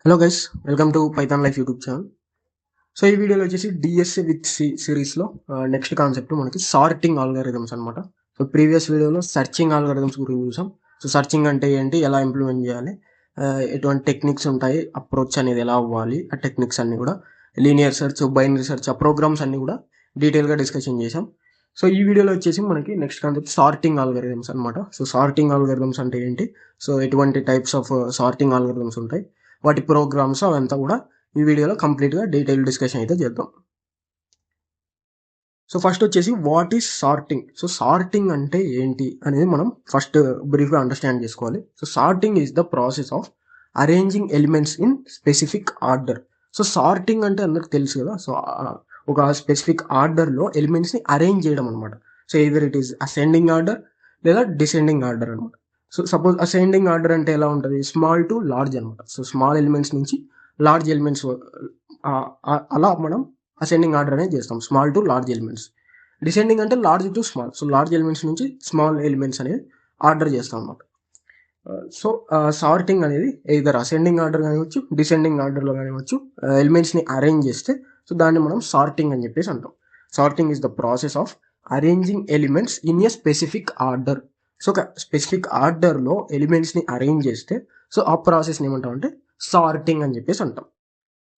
Hello guys, welcome to Python life YouTube channel. So ఈ వీడియోలో వచ్చేసి డిఎస్ఏ విత్ సి సిరీస్లో నెక్స్ట్ కాన్సెప్ట్ మనకి సార్టింగ్ ఆల్గారిథమ్స్ అనమాట. సో ప్రీవియస్ వీడియోలో సర్చింగ్ ఆల్గారిథమ్స్ గురించి చూసాం. సో సర్చింగ్ అంటే ఏంటి, ఎలా ఇంప్లిమెంట్ చేయాలి, ఎటువంటి టెక్నిక్స్ ఉంటాయి, అప్రోచ్ అనేది ఎలా అవ్వాలి, ఆ టెక్నిక్స్ అన్ని కూడా లీనియర్ సెర్చ్, బైనరీ సెర్చ్, ఆ ప్రోగ్రామ్స్ అన్ని కూడా డీటెయిల్గా డిస్కషన్ చేసాం. సో ఈ వీడియోలో వచ్చేసి మనకి నెక్స్ట్ కాన్సెప్ట్ సార్టింగ్ ఆల్గారిథమ్స్ అనమాట. సో సార్టింగ్ ఆల్గారిథమ్స్ అంటే ఏంటి, సో ఎటువంటి టైప్స్ ఆఫ్ సార్టింగ్ ఆల్గారిథమ్స్ ఉంటాయి, వాటి ప్రోగ్రామ్స్ అవంతా కూడా ఈ వీడియోలో కంప్లీట్గా డీటెయిల్ డిస్కషన్ అయితే చేద్దాం. సో ఫస్ట్ వచ్చేసి what is sorting. So sorting అంటే ఏంటి అనేది మనం ఫస్ట్ బ్రీఫ్గా అండర్స్టాండ్ చేసుకోవాలి. So sorting is the process of arranging elements in specific order. So sorting అంటే అందరికి తెలుసు కదా. సో ఒక స్పెసిఫిక్ ఆర్డర్లో ఎలిమెంట్స్ని అరేంజ్ చేయడం అనమాట. So either it is ascending order లేదా డిసెండింగ్ ఆర్డర్ అనమాట. సో సపోజ్ అసెండింగ్ ఆర్డర్ అంటే ఎలా ఉంటుంది, స్మాల్ టు లార్జ్ అనమాట. సో స్మాల్ ఎలిమెంట్స్ నుంచి లార్జ్ ఎలిమెంట్స్ అలా మనం అసెండింగ్ ఆర్డర్ అనేది చేస్తాం, small to large elements. Descending అంటే large to small. So large elements నుంచి స్మాల్ ఎలిమెంట్స్ అనేది ఆర్డర్ చేస్తాం అనమాట. సో సార్టింగ్ అనేది ఇదర్ అసెండింగ్ ఆర్డర్ కానివచ్చు, డిసెండింగ్ ఆర్డర్లో కానివచ్చు, ఎలిమెంట్స్ని అరేంజ్ చేస్తే సో దాన్ని మనం సార్టింగ్ అని చెప్పేసి అంటాం. Sorting is the process of arranging elements in a specific order. So ఒక స్పెసిఫిక్ ఆర్డర్లో ఎలిమెంట్స్ని అరేంజ్ చేస్తే సో ఆ ప్రాసెస్ని ఏమంటాం అంటే సార్టింగ్ అని చెప్పేసి అంటాం.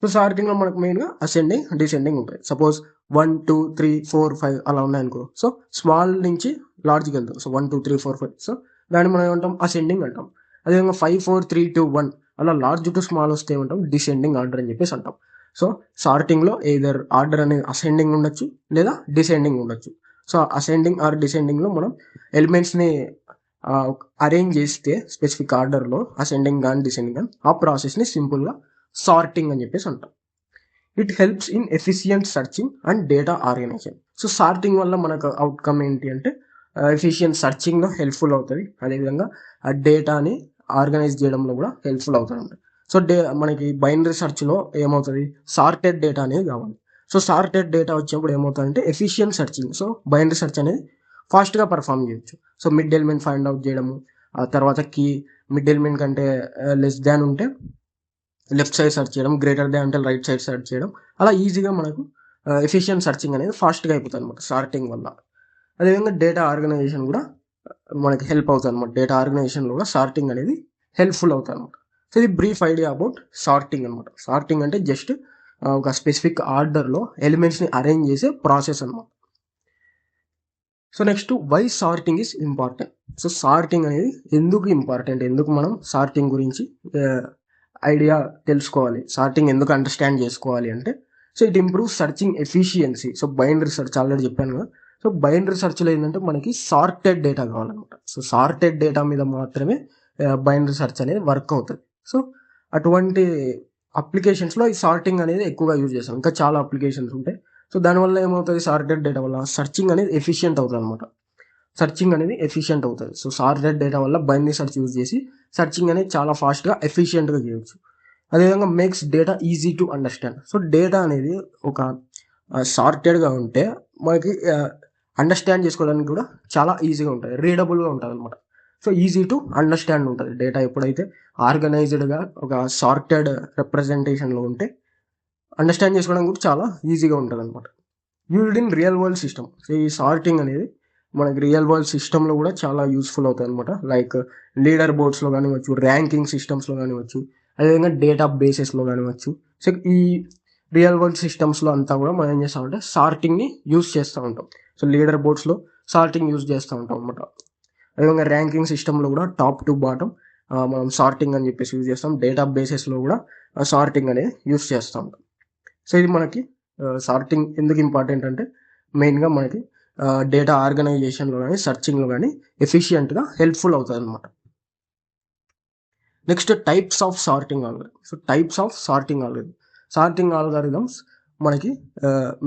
సో సార్టింగ్లో మనకు మెయిన్గా అసెండింగ్, డిసెండింగ్ ఉంటాయి. సపోజ్ 1 2 3 4 5 అలా ఉన్నాయనుకో, సో స్మాల్ నుంచి లార్జ్కి వెళ్తాం. సో 1 2 3 4 5, సో దాన్ని మనం ఏమంటాం, అసెండింగ్ అంటాం. అదేవిధంగా 5 4 3 2 1 అలా లార్జ్ టు స్మాల్ వస్తే ఏమంటాం, డిసెండింగ్ ఆర్డర్ అని చెప్పేసి అంటాం. సో సార్టింగ్లో ఏదర్ ఆర్డర్ అనేది అసెండింగ్ ఉండొచ్చు లేదా డిసెండింగ్ ఉండొచ్చు. సో అసెండింగ్ ఆర్ డిసెండింగ్లో మనం ఎలిమెంట్స్ని అరేంజ్ చేస్తే స్పెసిఫిక్ ఆర్డర్లో అసెండింగ్ కానీ డిసెండింగ్ కానీ ఆ ప్రాసెస్ని సింపుల్గా సార్టింగ్ అని చెప్పేసి అంటాం. It helps in efficient searching and data organization. So sorting వల్ల మనకు అవుట్కమ్ ఏంటి అంటే ఎఫిషియంట్ సర్చింగ్లో హెల్ప్ఫుల్ అవుతుంది, అదేవిధంగా ఆ డేటాని ఆర్గనైజ్ చేయడంలో కూడా హెల్ప్ఫుల్ అవుతుంది. సో మనకి బైనరీ సెర్చ్లో ఏమవుతుంది, సార్టెడ్ డేటా అనేది కావాలి. సో సార్టెడ్ డేటా వచ్చినప్పుడు ఏమవుతుందంటే efficient searching. So binary search అనేది ఫాస్ట్గా పర్ఫామ్ చేయొచ్చు. So mid element find out చేయడము, ఆ తర్వాత కీ మిడ్ ఎలిమెంట్ కంటే లెస్ దాన్ ఉంటే లెఫ్ట్ సైడ్ సెర్చ్ చేయడం, గ్రేటర్ దే అంటే రైట్ సైడ్ సెర్చ్ చేయడం, అలా ఈజీగా మనకు ఎఫిషియంట్ సర్చింగ్ అనేది ఫాస్ట్గా అయిపోతుంది అనమాట సార్టింగ్ వల్ల. అదేవిధంగా డేటా ఆర్గనైజేషన్ కూడా మనకి హెల్ప్ అవుతుంది అనమాట. డేటా ఆర్గనైజేషన్లో కూడా సార్టింగ్ అనేది హెల్ప్ఫుల్ అవుతుంది అనమాట. సో ఇది బ్రీఫ్ ఐడియా అబౌట్ సార్టింగ్ అనమాట. సార్టింగ్ అంటే జస్ట్ ఒక స్పెసిఫిక్ ఆర్డర్లో ఎలిమెంట్స్ని అరేంజ్ చేసే ప్రాసెస్ అనమాట. So next, why sorting is important. So sorting అనేది ఎందుకు ఇంపార్టెంట్, ఎందుకు మనం సార్టింగ్ గురించి ఐడియా తెలుసుకోవాలి, సార్టింగ్ ఎందుకు అండర్స్టాండ్ చేసుకోవాలి అంటే, so it improve searching efficiency. So binary search already చెప్పాను కదా. సో బైనరీ సెర్చ్లో ఏంటంటే మనకి సార్టెడ్ డేటా కావాలన్నమాట. సో సార్టెడ్ డేటా మీద మాత్రమే బైనరీ సెర్చ్ అనేది వర్క్ అవుతుంది. సో అటువంటి అప్లికేషన్స్లో ఈ సార్టింగ్ అనేది ఎక్కువగా యూజ్ చేస్తాం. ఇంకా చాలా అప్లికేషన్స్ ఉంటాయి. సో దానివల్ల ఏమవుతుంది, సార్టెడ్ డేటా వల్ల సర్చింగ్ అనేది ఎఫిషియంట్ అవుతుంది అనమాట. సర్చింగ్ అనేది ఎఫిషియంట్ అవుతుంది. సో సార్టెడ్ డేటా వల్ల బైనరీ సెర్చ్ యూజ్ చేసి సర్చింగ్ అనేది చాలా ఫాస్ట్గా ఎఫిషియెంట్గా చేయొచ్చు. అదేవిధంగా makes data easy to understand. So data అనేది ఒక సార్టెడ్గా ఉంటే మనకి అండర్స్టాండ్ చేసుకోవడానికి కూడా చాలా ఈజీగా ఉంటుంది, రీడబుల్గా ఉంటుంది అనమాట. సో ఈజీ టు అండర్స్టాండ్ ఉంటుంది డేటా. ఎప్పుడైతే ఆర్గనైజ్డ్గా ఒక సార్టెడ్ రిప్రజెంటేషన్లో ఉంటే అండర్స్టాండ్ చేసుకోవడానికి కూడా చాలా ఈజీగా ఉంటుంది అనమాట. Used in real world system. So ఈ సార్టింగ్ అనేది మనకి రియల్ వరల్డ్ సిస్టంలో కూడా చాలా యూస్ఫుల్ అవుతుంది అనమాట. లైక్ లీడర్ బోర్డ్స్లో కానివచ్చు, ర్యాంకింగ్ సిస్టమ్స్లో కానివచ్చు, అదేవిధంగా డేటా బేసెస్లో కానివచ్చు. సో ఈ రియల్ వరల్డ్ సిస్టమ్స్లో అంతా కూడా మనం ఏం చేస్తామంటే సార్టింగ్ని యూజ్ చేస్తూ ఉంటాం. సో లీడర్ బోర్డ్స్లో సార్టింగ్ యూజ్ చేస్తూ ఉంటాం అనమాట. అదేవిధంగా ర్యాంకింగ్ సిస్టంలో కూడా టాప్ టు బాటమ్ మనం సార్టింగ్ అని చెప్పేసి యూజ్ చేస్తాం. డేటా బేసెస్లో కూడా సార్టింగ్ అనేది యూజ్ చేస్తూ ఉంటాం. సో ఇది మనకి సార్టింగ్ ఎందుకు ఇంపార్టెంట్ అంటే మెయిన్గా మనకి డేటా ఆర్గనైజేషన్లో కానీ సర్చింగ్లో కానీ ఎఫిషియెంట్గా హెల్ప్ఫుల్ అవుతుంది అనమాట. Next, types of sorting algorithm. So types of sorting algorithm. Sorting algorithms మనకి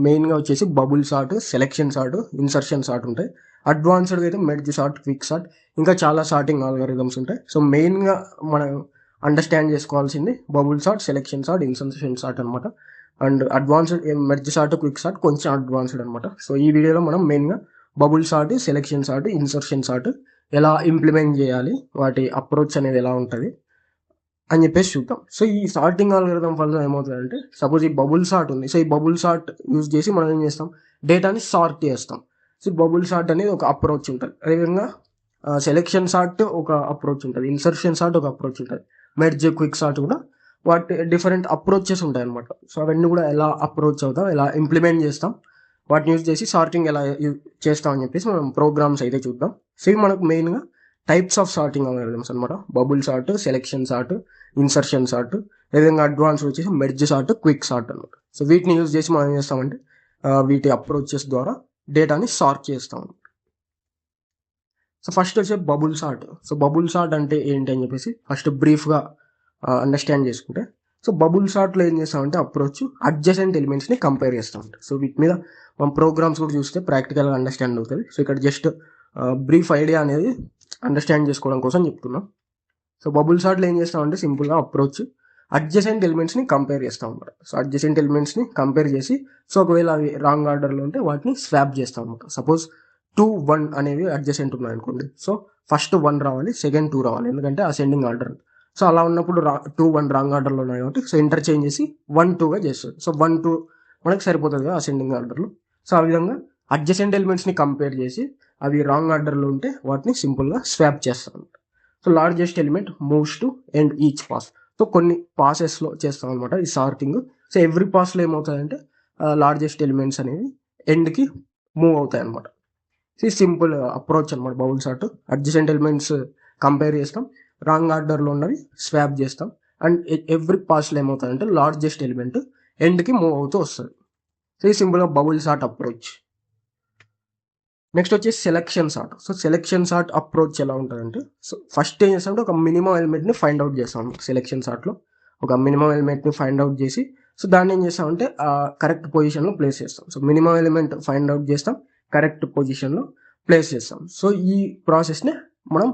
మెయిన్గా వచ్చేసి bubble sort, selection sort, insertion sort ఉంటాయి. అడ్వాన్స్డ్గా అయితే మెర్జ్ సార్ట్, క్విక్ సార్ట్, ఇంకా చాలా సార్టింగ్ ఆల్గరిథమ్స్ ఉంటాయి. సో మెయిన్గా మనం అండర్స్టాండ్ చేసుకోవాల్సింది bubble sort, selection sort, insertion sort అనమాట. And advanced merge sort, quick sort కొంచెం అడ్వాన్స్డ్ అనమాట. సో ఈ వీడియోలో మనం మెయిన్గా bubble sort, selection sort, insertion sort ఎలా ఇంప్లిమెంట్ చేయాలి, వాటి అప్రోచ్ అనేది ఎలా ఉంటుంది, అని చెప్పేసి చూద్దాం. సో ఈ సార్టింగ్ ఆల్గరిథం వల్ల ఏమవుతుందంటే సపోజ్ ఈ బబుల్ సార్ట్ ఉంది. సో ఈ బబుల్ సార్ట్ యూజ్ చేసి మనం ఏం చేస్తాం, డేటాని సార్ట్ చేస్తాం. సో బబుల్ సార్ట్ అనేది ఒక అప్రోచ్ ఉంటుంది. అదేవిధంగా సెలెక్షన్ సార్ట్ ఒక అప్రోచ్ ఉంటుంది, ఇన్సర్షన్ సార్ట్ ఒక అప్రోచ్ ఉంటుంది, మెర్జ్ క్విక్ సార్ట్ కూడా వాటి డిఫరెంట్ అప్రోచెస్ ఉంటాయి అనమాట. సో అవన్నీ కూడా ఎలా అప్రోచ్ అవుతాం, ఎలా ఇంప్లిమెంట్ చేస్తాం, వాటిని యూజ్ చేసి సార్టింగ్ ఎలా చేస్తాం అని చెప్పేసి మనం ప్రోగ్రామ్స్ అయితే చూద్దాం. సో ఇవి మనకు మెయిన్గా టైప్స్ ఆఫ్ సార్టింగ్ ఆల్గరిథమ్స్ అనమాట. Bubble sort, selection sort, insertion sort, అదేవిధంగా అడ్వాన్స్ వచ్చేసి మెర్జ్ సార్ట్, క్విక్ సార్ట్ అనమాట. సో వీటిని యూజ్ చేసి మనం ఏం చేస్తామంటే వీటి అప్రోచెస్ ద్వారా డేటాని సార్ట్ చేస్తాం. సో ఫస్ట్ వచ్చే bubble sort. So bubble sort అంటే ఏంటి అని చెప్పేసి ఫస్ట్ బ్రీఫ్గా అండర్స్టాండ్ చేసుకుంటే, సో బబుల్ సార్ట్లో ఏం చేస్తామంటే అప్రోచ్ అడ్జసెంట్ ఎలిమెంట్స్ని కంపేర్ చేస్తామంట. సో వీటి మీద మనం ప్రోగ్రామ్స్ కూడా చూస్తే ప్రాక్టికల్గా అండర్స్టాండ్ అవుతుంది. సో ఇక్కడ జస్ట్ బ్రీఫ్ ఐడియా అనేది అండర్స్టాండ్ చేసుకోవడం కోసం చెప్తున్నాం. సో బబుల్ సార్ట్లో ఏం చేస్తామంటే సింపుల్గా అప్రోచ్ అడ్జసెంట్ ఎలిమెంట్స్ని కంపేర్ చేస్తాం అనమాట. సో అడ్జసెంట్ ఎలిమెంట్స్ని కంపేర్ చేసి, సో ఒకవేళ అవి రాంగ్ ఆర్డర్లో ఉంటే వాటిని స్వాప్ చేస్తాం అనమాట. సపోజ్ 2, 1 అనేవి అడ్జసెంట్ ఉన్నాయి అనుకోండి. సో ఫస్ట్ 1 రావాలి, సెకండ్ 2 రావాలి, ఎందుకంటే అసెండింగ్ ఆర్డర్. సో అలా ఉన్నప్పుడు 2, 1 రాంగ్ ఆర్డర్లో ఉన్నాయి కాబట్టి సో ఇంటర్చేంజ్ చేసి 1, 2గా చేస్తుంది. సో 1, 2 మనకి సరిపోతుంది కదా అసెండింగ్ ఆర్డర్లో. సో ఆ విధంగా అడ్జసెంట్ ఎలిమెంట్స్ని కంపేర్ చేసి అవి రాంగ్ ఆర్డర్లో ఉంటే వాటిని సింపుల్గా స్వాప్ చేస్తాం అనమాట. So largest element moves to end each pass. So కొన్ని పాసెస్లో చేస్తాం అనమాట ఈ సార్టింగ్. సో ఎవ్రీ పాస్లో ఏమవుతుందంటే లార్జెస్ట్ ఎలిమెంట్స్ అనేవి ఎండ్కి మూవ్ అవుతాయి అనమాట. సో ఈ సింపుల్ అప్రోచ్ అనమాట bubble sort. Adjacent elements compare చేస్తాం, రాంగ్ ఆర్డర్లో ఉన్నవి స్వాప్ చేస్తాం, అండ్ ఎవ్రీ పాస్లో ఏమవుతుందంటే లార్జెస్ట్ ఎలిమెంట్ ఎండ్కి మూవ్ అవుతూ వస్తుంది. సో ఈ సింపుల్గా బబుల్ సార్ట్ అప్రోచ్. నెక్స్ట్ వచ్చేసి selection sort. So selection sort approach ఎలా ఉంటుందంటే, సో ఫస్ట్ ఏం చేస్తామంటే ఒక మినిమం ఎలిమెంట్ని ఫైండ్ అవుట్ చేస్తాం. సెలెక్షన్ సార్ట్లో ఒక మినిమం ఎలిమెంట్ని ఫైండ్ అవుట్ చేసి, సో దాన్ని ఏం చేస్తామంటే కరెక్ట్ పొజిషన్లో ప్లేస్ చేస్తాం. So minimum element find out చేస్తాం, కరెక్ట్ పొజిషన్లో ప్లేస్ చేస్తాం. సో ఈ ప్రాసెస్ని మనం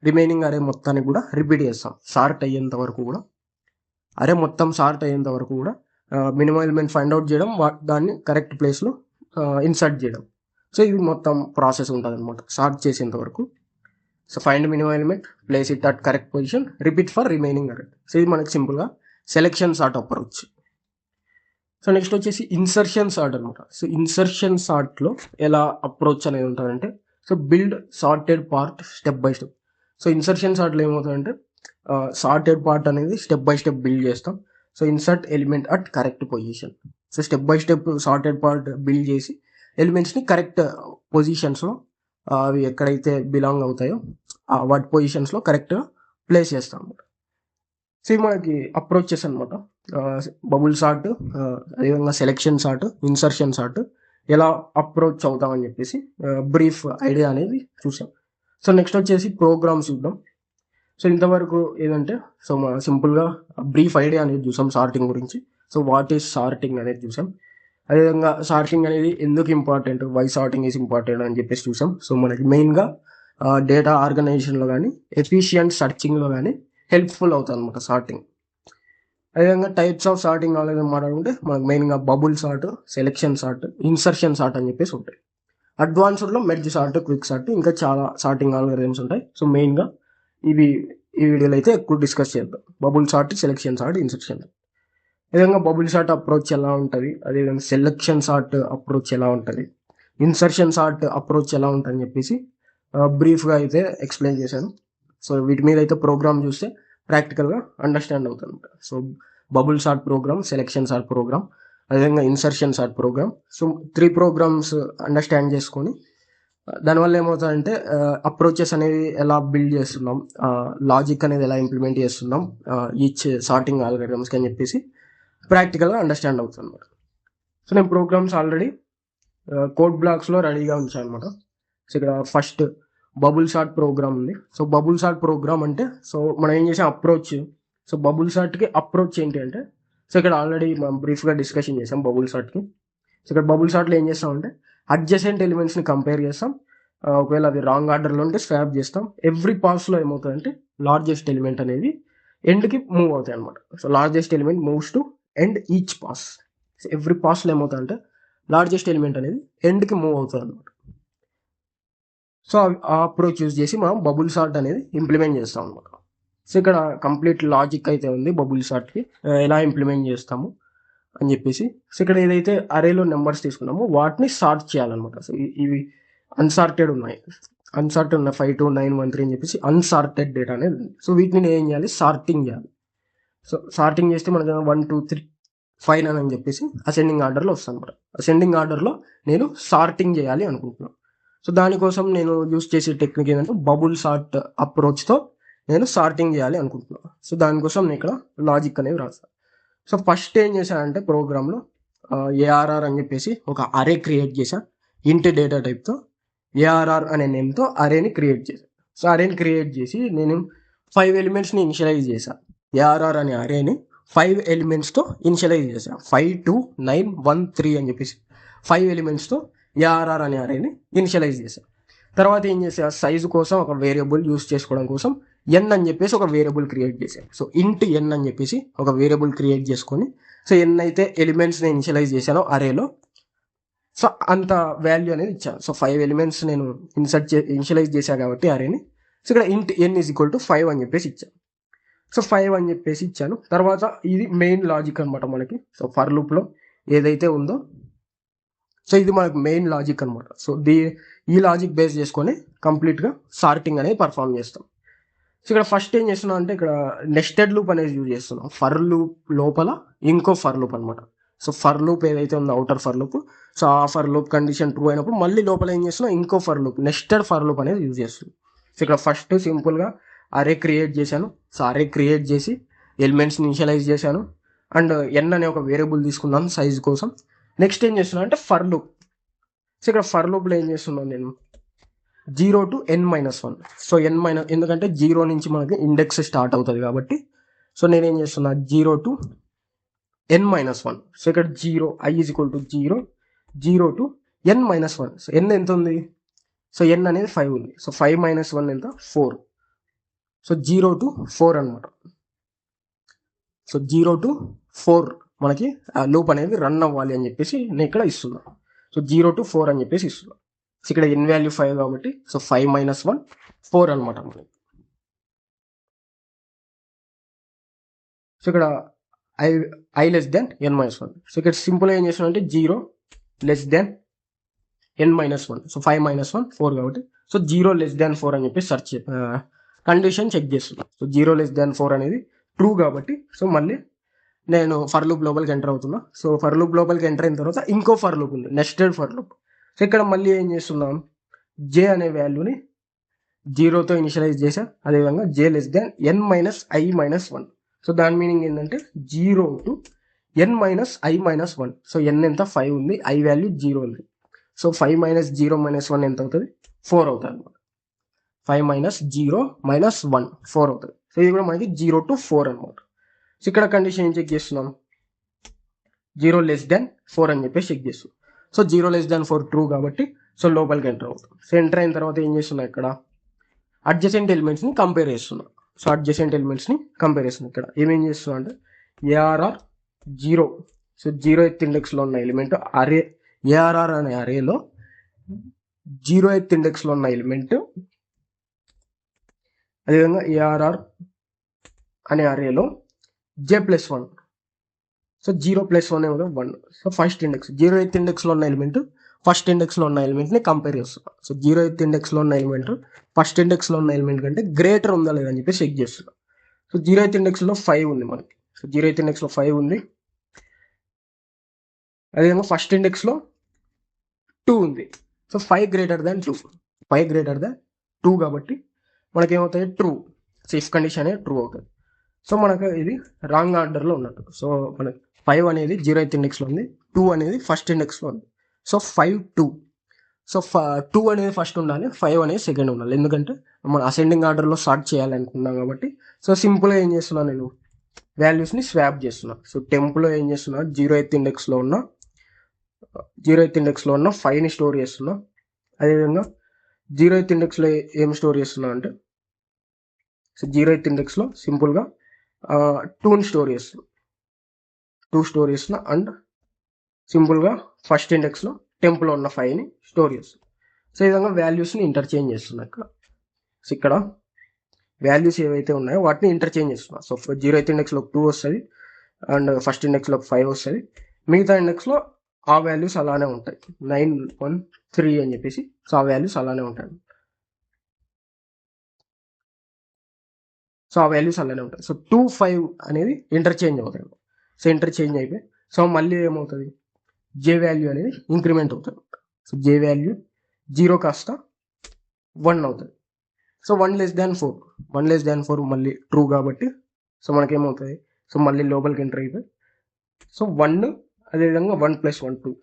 రిమైనింగ్ అరే మొత్తానికి కూడా రిపీట్ చేస్తాం. సార్ట్ అయ్యేంత వరకు కూడా, అరే మొత్తం సార్ట్ అయ్యేంత వరకు కూడా మినిమం ఎలిమెంట్ ఫైండ్ అవుట్ చేయడం, దాన్ని కరెక్ట్ ప్లేస్లో ఇన్సర్ట్ చేయడం. సో ఇది మొత్తం ప్రాసెస్ ఉంటుంది అనమాట సార్ట్ చేసేంత వరకు. So find minimum element, place it at correct position, repeat for remaining array. So ఇది మనకి సింపుల్గా selection sort approach. So next వచ్చేసి ఇన్సర్షన్ సార్ట్ అనమాట. సో ఇన్సర్షన్ సార్ట్లో ఎలా అప్రోచ్ అనేది ఉంటుందంటే, so build sorted part step by step. So insertion సార్ట్లో ఏమవుతుందంటే సార్టెడ్ పార్ట్ అనేది స్టెప్ బై స్టెప్ బిల్డ్ చేస్తాం. So insert element at correct position. So step by step sorted part build చేసి ఎలిమెంట్స్ని correct పొజిషన్స్లో అవి ఎక్కడైతే బిలాంగ్ అవుతాయో వాటి పొజిషన్స్లో కరెక్ట్గా ప్లేస్ చేస్తాం అనమాట. సో ఇవి మనకి అప్రోచెస్ అనమాట. బబుల్ సార్ట్, అదేవిధంగా సెలెక్షన్ సార్ట్, ఇన్సర్షన్ సార్ట్ ఎలా అప్రోచ్ అవుతామని చెప్పేసి బ్రీఫ్ ఐడియా అనేది చూసాం. సో నెక్స్ట్ వచ్చేసి ప్రోగ్రామ్స్ చూద్దాం. సో ఇంతవరకు ఏదంటే సో సింపుల్గా బ్రీఫ్ ఐడియా అనేది చూసాం సార్టింగ్ గురించి. సో వాట్ ఈస్ సార్టింగ్ అనేది చూసాం. అదేవిధంగా సార్టింగ్ అనేది ఎందుకు important, why sorting is important అని చెప్పేసి చూసాం. సో మనకి మెయిన్గా డేటా ఆర్గనైజేషన్లో కానీ ఎఫిషియంట్ సర్చింగ్లో కానీ హెల్ప్ఫుల్ అవుతుంది అనమాట సార్టింగ్. అదేవిధంగా టైప్స్ ఆఫ్ సార్టింగ్ అనేది మాట్లాడుకుంటే మనకు మెయిన్గా bubble sort, selection sort, insertion sort అని చెప్పేసి ఉంటాయి. అడ్వాన్స్డ్లో మెర్జ్ సార్ట్, క్విక్ సార్ట్, ఇంకా చాలా సార్టింగ్ ఆల్గరిథమ్స్ ఉంటాయి. సో మెయిన్గా ఇవి ఈ వీడియోలో అయితే ఎక్కువ డిస్కస్ చేద్దాం. Bubble sort, selection sort, insertion sort. అదేవిధంగా బబుల్ సార్ట్ అప్రోచ్ ఎలా ఉంటుంది, అదేవిధంగా సెలెక్షన్ సార్ట్ అప్రోచ్ ఎలా ఉంటుంది, ఇన్సర్షన్ సార్ట్ అప్రోచ్ ఎలా ఉంటుంది అని చెప్పేసి బ్రీఫ్గా అయితే ఎక్స్ప్లెయిన్ చేశాను. సో వీటి మీద అయితే ప్రోగ్రామ్ చూస్తే ప్రాక్టికల్గా అండర్స్టాండ్ అవుతుంది. So bubble sort program, selection sort program, అదేవిధంగా insertion sort program. So 3 programs understand చేసుకొని దానివల్ల ఏమవుతుందంటే అప్రోచెస్ అనేవి ఎలా బిల్డ్ చేస్తున్నాం, లాజిక్ అనేది ఎలా ఇంప్లిమెంట్ చేస్తున్నాం ఈచ్ సార్టింగ్ ఆల్గరిథమ్స్కి అని చెప్పేసి ప్రాక్టికల్గా అండర్స్టాండ్ అవుతుంది అనమాట. సో నేను ప్రోగ్రామ్స్ ఆల్రెడీ కోడ్ బ్లాక్స్లో రెడీగా ఉంచాను అనమాట. సో ఇక్కడ ఫస్ట్ బబుల్ సార్ట్ ప్రోగ్రామ్ ఉంది. సో బబుల్ సార్ట్ ప్రోగ్రామ్ అంటే సో మనం ఏం చేసాం అప్రోచ్. సో బబుల్ సార్ట్కి అప్రోచ్ ఏంటి అంటే, సో ఇక్కడ ఆల్రెడీ మనం బ్రీఫ్గా డిస్కషన్ చేసాం బబుల్ సార్ట్కి. సో ఇక్కడ బబుల్ సార్ట్లో ఏం చేస్తామంటే అడ్జసెంట్ ఎలిమెంట్స్ని కంపేర్ చేస్తాం, ఒకవేళ అది రాంగ్ ఆర్డర్లో ఉంటే స్వాప్ చేస్తాం. ఎవ్రీ పాస్లో ఏమవుతుందంటే లార్జెస్ట్ ఎలిమెంట్ అనేది ఎండ్కి మూవ్ అవుతాయి అనమాట. So largest element moves to end each pass. So every పాస్లో ఏమవుతుందంటే లార్జెస్ట్ ఎలిమెంట్ అనేది ఎండ్కి మూవ్ అవుతుంది అనమాట. సో ఆ అప్రోచ్ యూజ్ చేసి మనం బబుల్ సార్ట్ అనేది ఇంప్లిమెంట్ చేస్తాం అనమాట. సో ఇక్కడ కంప్లీట్ లాజిక్ అయితే ఉంది బబుల్ సార్ట్కి ఎలా ఇంప్లిమెంట్ చేస్తాము అని చెప్పేసి. సో ఇక్కడ ఏదైతే అరేలో నెంబర్స్ తీసుకున్నామో వాటిని సార్ట్ చేయాలన్నమాట. సో ఇవి అన్సార్టెడ్ ఉన్నాయి, అన్సార్టెడ్ ఉన్న 5 2 9 1 3 అని చెప్పేసి అన్సార్టెడ్ డేటా అనేది ఉంది. సో వీటిని నేను ఏం చేయాలి, సార్టింగ్ చేయాలి. సో సార్టింగ్ చేస్తే మనకు 1 2 3 5 9 అని చెప్పేసి అసెండింగ్ ఆర్డర్లో వస్తాను అనమాట. అసెండింగ్ ఆర్డర్లో నేను సార్టింగ్ చేయాలి అనుకుంటున్నాను. సో దానికోసం నేను యూస్ చేసే టెక్నిక్ ఏంటంటే బబుల్ సార్ట్ అప్రోచ్తో నేను సార్టింగ్ చేయాలి అనుకుంటున్నాను. సో దానికోసం నేను ఇక్కడ లాజిక్ అనేది రాస్తాను. సో ఫస్ట్ ఏం చేశానంటే ప్రోగ్రాంలో ఏఆర్ఆర్ అని చెప్పేసి ఒక అరే క్రియేట్ చేశా. ఇంట్ డేటా టైప్తో ఏఆర్ఆర్ అనే నేమ్తో అరేని క్రియేట్ చేశాను. సో అరేని క్రియేట్ చేసి నేను 5 ఎలిమెంట్స్ని ఇనిషియలైజ్ చేశాను. ఏఆర్ఆర్ అనే అరేని 5 ఎలిమెంట్స్తో ఇనిషియలైజ్ చేశాను. 5 2 9 1 3 అని చెప్పేసి 5 ఎలిమెంట్స్తో ఏఆర్ఆర్ అనే అరేని ఇనిషియలైజ్ చేశాను. తర్వాత ఏం చేసా, సైజు కోసం ఒక వేరియబుల్ యూస్ చేసుకోవడం కోసం ఎన్ అని చెప్పేసి ఒక వేరియబుల్ క్రియేట్ చేశాను. సో ఇంట్ ఎన్ అని చెప్పేసి ఒక వేరియబుల్ క్రియేట్ చేసుకొని, సో ఎన్ అయితే ఎలిమెంట్స్ని ఇనిషియలైజ్ చేశానో అరేలో, సో అంత వాల్యూ అనేది ఇచ్చాను. సో 5 ఎలిమెంట్స్ నేను ఇనిషియలైజ్ చేశాను కాబట్టి అరేని. సో ఇక్కడ ఇంట్ ఎన్ ఈజ్ ఈక్వల్ టు 5 అని చెప్పేసి ఇచ్చాను. సో 5 అని చెప్పేసి ఇచ్చాను. తర్వాత ఇది మెయిన్ లాజిక్ అనమాట మనకి. సో ఫర్ లూప్లో ఏదైతే ఉందో సో ఇది మనకు మెయిన్ లాజిక్ అనమాట. సో ఈ లాజిక్ బేస్ చేసుకొని కంప్లీట్గా సార్టింగ్ అనేది పర్ఫామ్ చేస్తాం. సో ఇక్కడ ఫస్ట్ ఏం చేస్తున్నాం అంటే ఇక్కడ నెస్టెడ్ లూప్ అనేది యూజ్ చేస్తున్నాం. ఫర్ లూప్ లోపల ఇంకో ఫర్ లూప్ అనమాట. సో ఫర్ లూప్ ఏదైతే ఉందో అవుటర్ ఫర్ లూప్, సో ఆ ఫర్ లూప్ కండిషన్ ట్రూ అయినప్పుడు మళ్ళీ లోపల ఏం చేస్తున్నాం, ఇంకో for loop nested for loop అనేది యూజ్ చేస్తున్నాం. సో ఇక్కడ ఫస్ట్ సింపుల్గా అరే క్రియేట్ చేశాను. సో అరే క్రియేట్ చేసి ఎలిమెంట్స్ని ఇనిషియలైజ్ చేశాను అండ్ ఎన్ అనే ఒక వేరియబుల్ తీసుకున్నాను సైజ్ కోసం. నెక్స్ట్ ఏం చేస్తున్నాను అంటే ఫర్ లూప్. సో ఇక్కడ ఫర్ లూప్లో ఏం చేస్తున్నాను నేను 0 to n-1. సో ఎందుకంటే 0 నుంచి మనకి ఇండెక్స్ స్టార్ట్ అవుతుంది కాబట్టి, సో నేనేం చేస్తున్నా 0 to n-1. సో ఇక్కడ 0 i is equal to 0 to n-1. So n ఎంత ఉంది, సో n అనేది 5 ఉంది. సో 5 - 1 ఎంత 4. సో 0 to 4 అనమాట. సో 0 to 4 మనకి లూప్ అనేది రన్ అవ్వాలి అని చెప్పేసి నేను ఇక్కడ ఇస్తున్నా. సో 0 to 4 అని చెప్పేసి ఇస్తున్నా. సో ఇక్కడ n వాల్యూ 5 కాబట్టి సో 5 - 1 4 అనమాట మనకి. సో ఇక్కడ i less than n-1. So ఇక్కడ సింపుల్గా ఏం చేస్తున్నా అంటే 0 less than n-1. సో 5 - 1 4 కాబట్టి సో 0 less than 4 అని చెప్పి సెర్చ్ కండిషన్ చెక్ చేస్తున్నా. సో 0 less than 4 అనేది ట్రూ కాబట్టి సో మళ్ళీ నేను ఫర్ లూప్ లోపలికి ఎంటర్ అవుతున్నా. సో ఫర్ లూప్ లోపలికి ఎంటర్ అయిన తర్వాత ఇంకో ఫర్ లూప్ ఉంది, నెస్టెడ్ ఫర్ లూప్. సో ఇక్కడ మళ్ళీ ఏం చేస్తున్నాం, జే అనే వాల్యూని 0తో ఇనిషియలైజ్ చేసా. అదేవిధంగా జే లెస్ దాన్ n-i-1. సో దాని మీనింగ్ ఏంటంటే 0 to n-i-1. సో n ఎంత 5 ఉంది, i వాల్యూ 0 ఉంది. సో 5 - 0 - 1 ఎంత అవుతుంది, 4 అవుతుంది అనమాట. 5 - 0 - 1 4 అవుతుంది. సో ఇది కూడా మనకి 0 to 4 అనమాట. సో ఇక్కడ కండిషన్ ఏం చెక్ చేస్తున్నాం, 0 less than 4 అని చెప్పేసి చెక్ చేస్తున్నాం. సో 0 less than 4 ట్రూ కాబట్టి సో లోపలికి ఎంటర్ అవుతాం. సో ఎంటర్ అయిన తర్వాత ఏం చేస్తున్నా, ఇక్కడ అడ్జసెంట్ ఎలిమెంట్స్ని కంపేర్ చేస్తున్నా. సో అడ్జసెంట్ ఎలిమెంట్స్ని కంపేర్ చేస్తున్నా. ఇక్కడ ఏమేం చేస్తున్నా అంటే ఏఆర్ఆర్ 0. సో 0th ఇండెక్స్లో ఉన్న ఎలిమెంట్ అరే, ఏఆర్ఆర్ అనే అరేలో 0th ఇండెక్స్లో ఉన్న ఎలిమెంట్, అదేవిధంగా ఏఆర్ఆర్ అనే అరేలో j+1. సో 0 + 1 ఏమో 1. సో ఫస్ట్ ఇండెక్స్ 0th ఇండెక్స్లో ఉన్న ఎలిమెంట్ ఫస్ట్ ఇండెక్స్లో ఉన్న ఎలిమెంట్ని కంపేర్ చేస్తున్నా. సో 0th ఇండెక్స్లో ఉన్న ఎలిమెంట్ ఫస్ట్ ఇండెక్స్లో ఉన్న ఎలిమెంట్ కంటే గ్రేటర్ ఉందా లేదని చెప్పి చెక్ చేస్తున్నా. సో 0th ఇండెక్స్లో 5 ఉంది మనకి. సో 0th ఇండెక్స్లో 5 ఉంది. అదేవిధంగా ఫస్ట్ ఇండెక్స్లో 2 ఉంది. So 5 greater than 2. 5 greater than 2 కాబట్టి మనకేమవుతుంది, ట్రూ. సో ఇఫ్ కండిషన్ అనేది ట్రూ అవుతుంది. సో మనకు ఇది రాంగ్ ఆర్డర్లో ఉన్నట్టు. సో మనకి 5 అనేది 0th ఇండెక్స్లో ఉంది, 2 అనేది ఫస్ట్ ఇండెక్స్లో ఉంది. సో 5 2. సో 2 అనేది ఫస్ట్ ఉండాలి, 5 అనేది సెకండ్ ఉండాలి. ఎందుకంటే మనం అసెండింగ్ ఆర్డర్లో స్టార్ట్ చేయాలనుకున్నాం కాబట్టి. సో సింపుల్గా ఏం చేస్తున్నా, నేను వాల్యూస్ని స్వాప్ చేస్తున్నా. సో టెంప్లో ఏం చేస్తున్నా, 0th ఇండెక్స్లో ఉన్న 5ని స్టోర్ చేస్తున్నా. అదేవిధంగా 0th ఇండెక్స్లో ఏం స్టోర్ చేస్తున్నా అంటే, సో 0th ఇండెక్స్లో సింపుల్గా 2ని స్టోర్ చేస్తున్నా. 2 స్టోర్ చేస్తున్నా అండ్ సింపుల్గా ఫస్ట్ ఇండెక్స్లో టెంప్లో ఉన్న 5ని స్టోర్ చేస్తున్నా. సో ఈ విధంగా వాల్యూస్ని ఇంటర్చేంజ్ చేస్తున్నా ఇక్కడ. సో ఇక్కడ వాల్యూస్ ఏవైతే ఉన్నాయో వాటిని ఇంటర్చేంజ్ చేస్తున్నాం. సో 0th ఇండెక్స్లో 2 వస్తుంది అండ్ ఫస్ట్ ఇండెక్స్లో 5 వస్తుంది. మిగతా ఇండెక్స్లో ఆ వాల్యూస్ అలానే ఉంటాయి, 9, 1, 3 అని చెప్పేసి. సో ఆ వాల్యూస్ అలానే ఉంటాయి. సో 2, 5 అనేది ఇంటర్చేంజ్ అవుతాయి. సో ఇంటర్చేంజ్ అయిపోయి సో మళ్ళీ ఏమవుతుంది, జే వాల్యూ అనేది ఇంక్రిమెంట్ అవుతుంది. సో జే వాల్యూ 0 కాస్త 1 అవుతుంది. సో 1 <4 మళ్ళీ ట్రూ కాబట్టి సో మనకేమవుతుంది, సో మళ్ళీ లోపలికి ఎంటర్ అయిపోయి సో 1 అదేవిధంగా 1 + 1 2.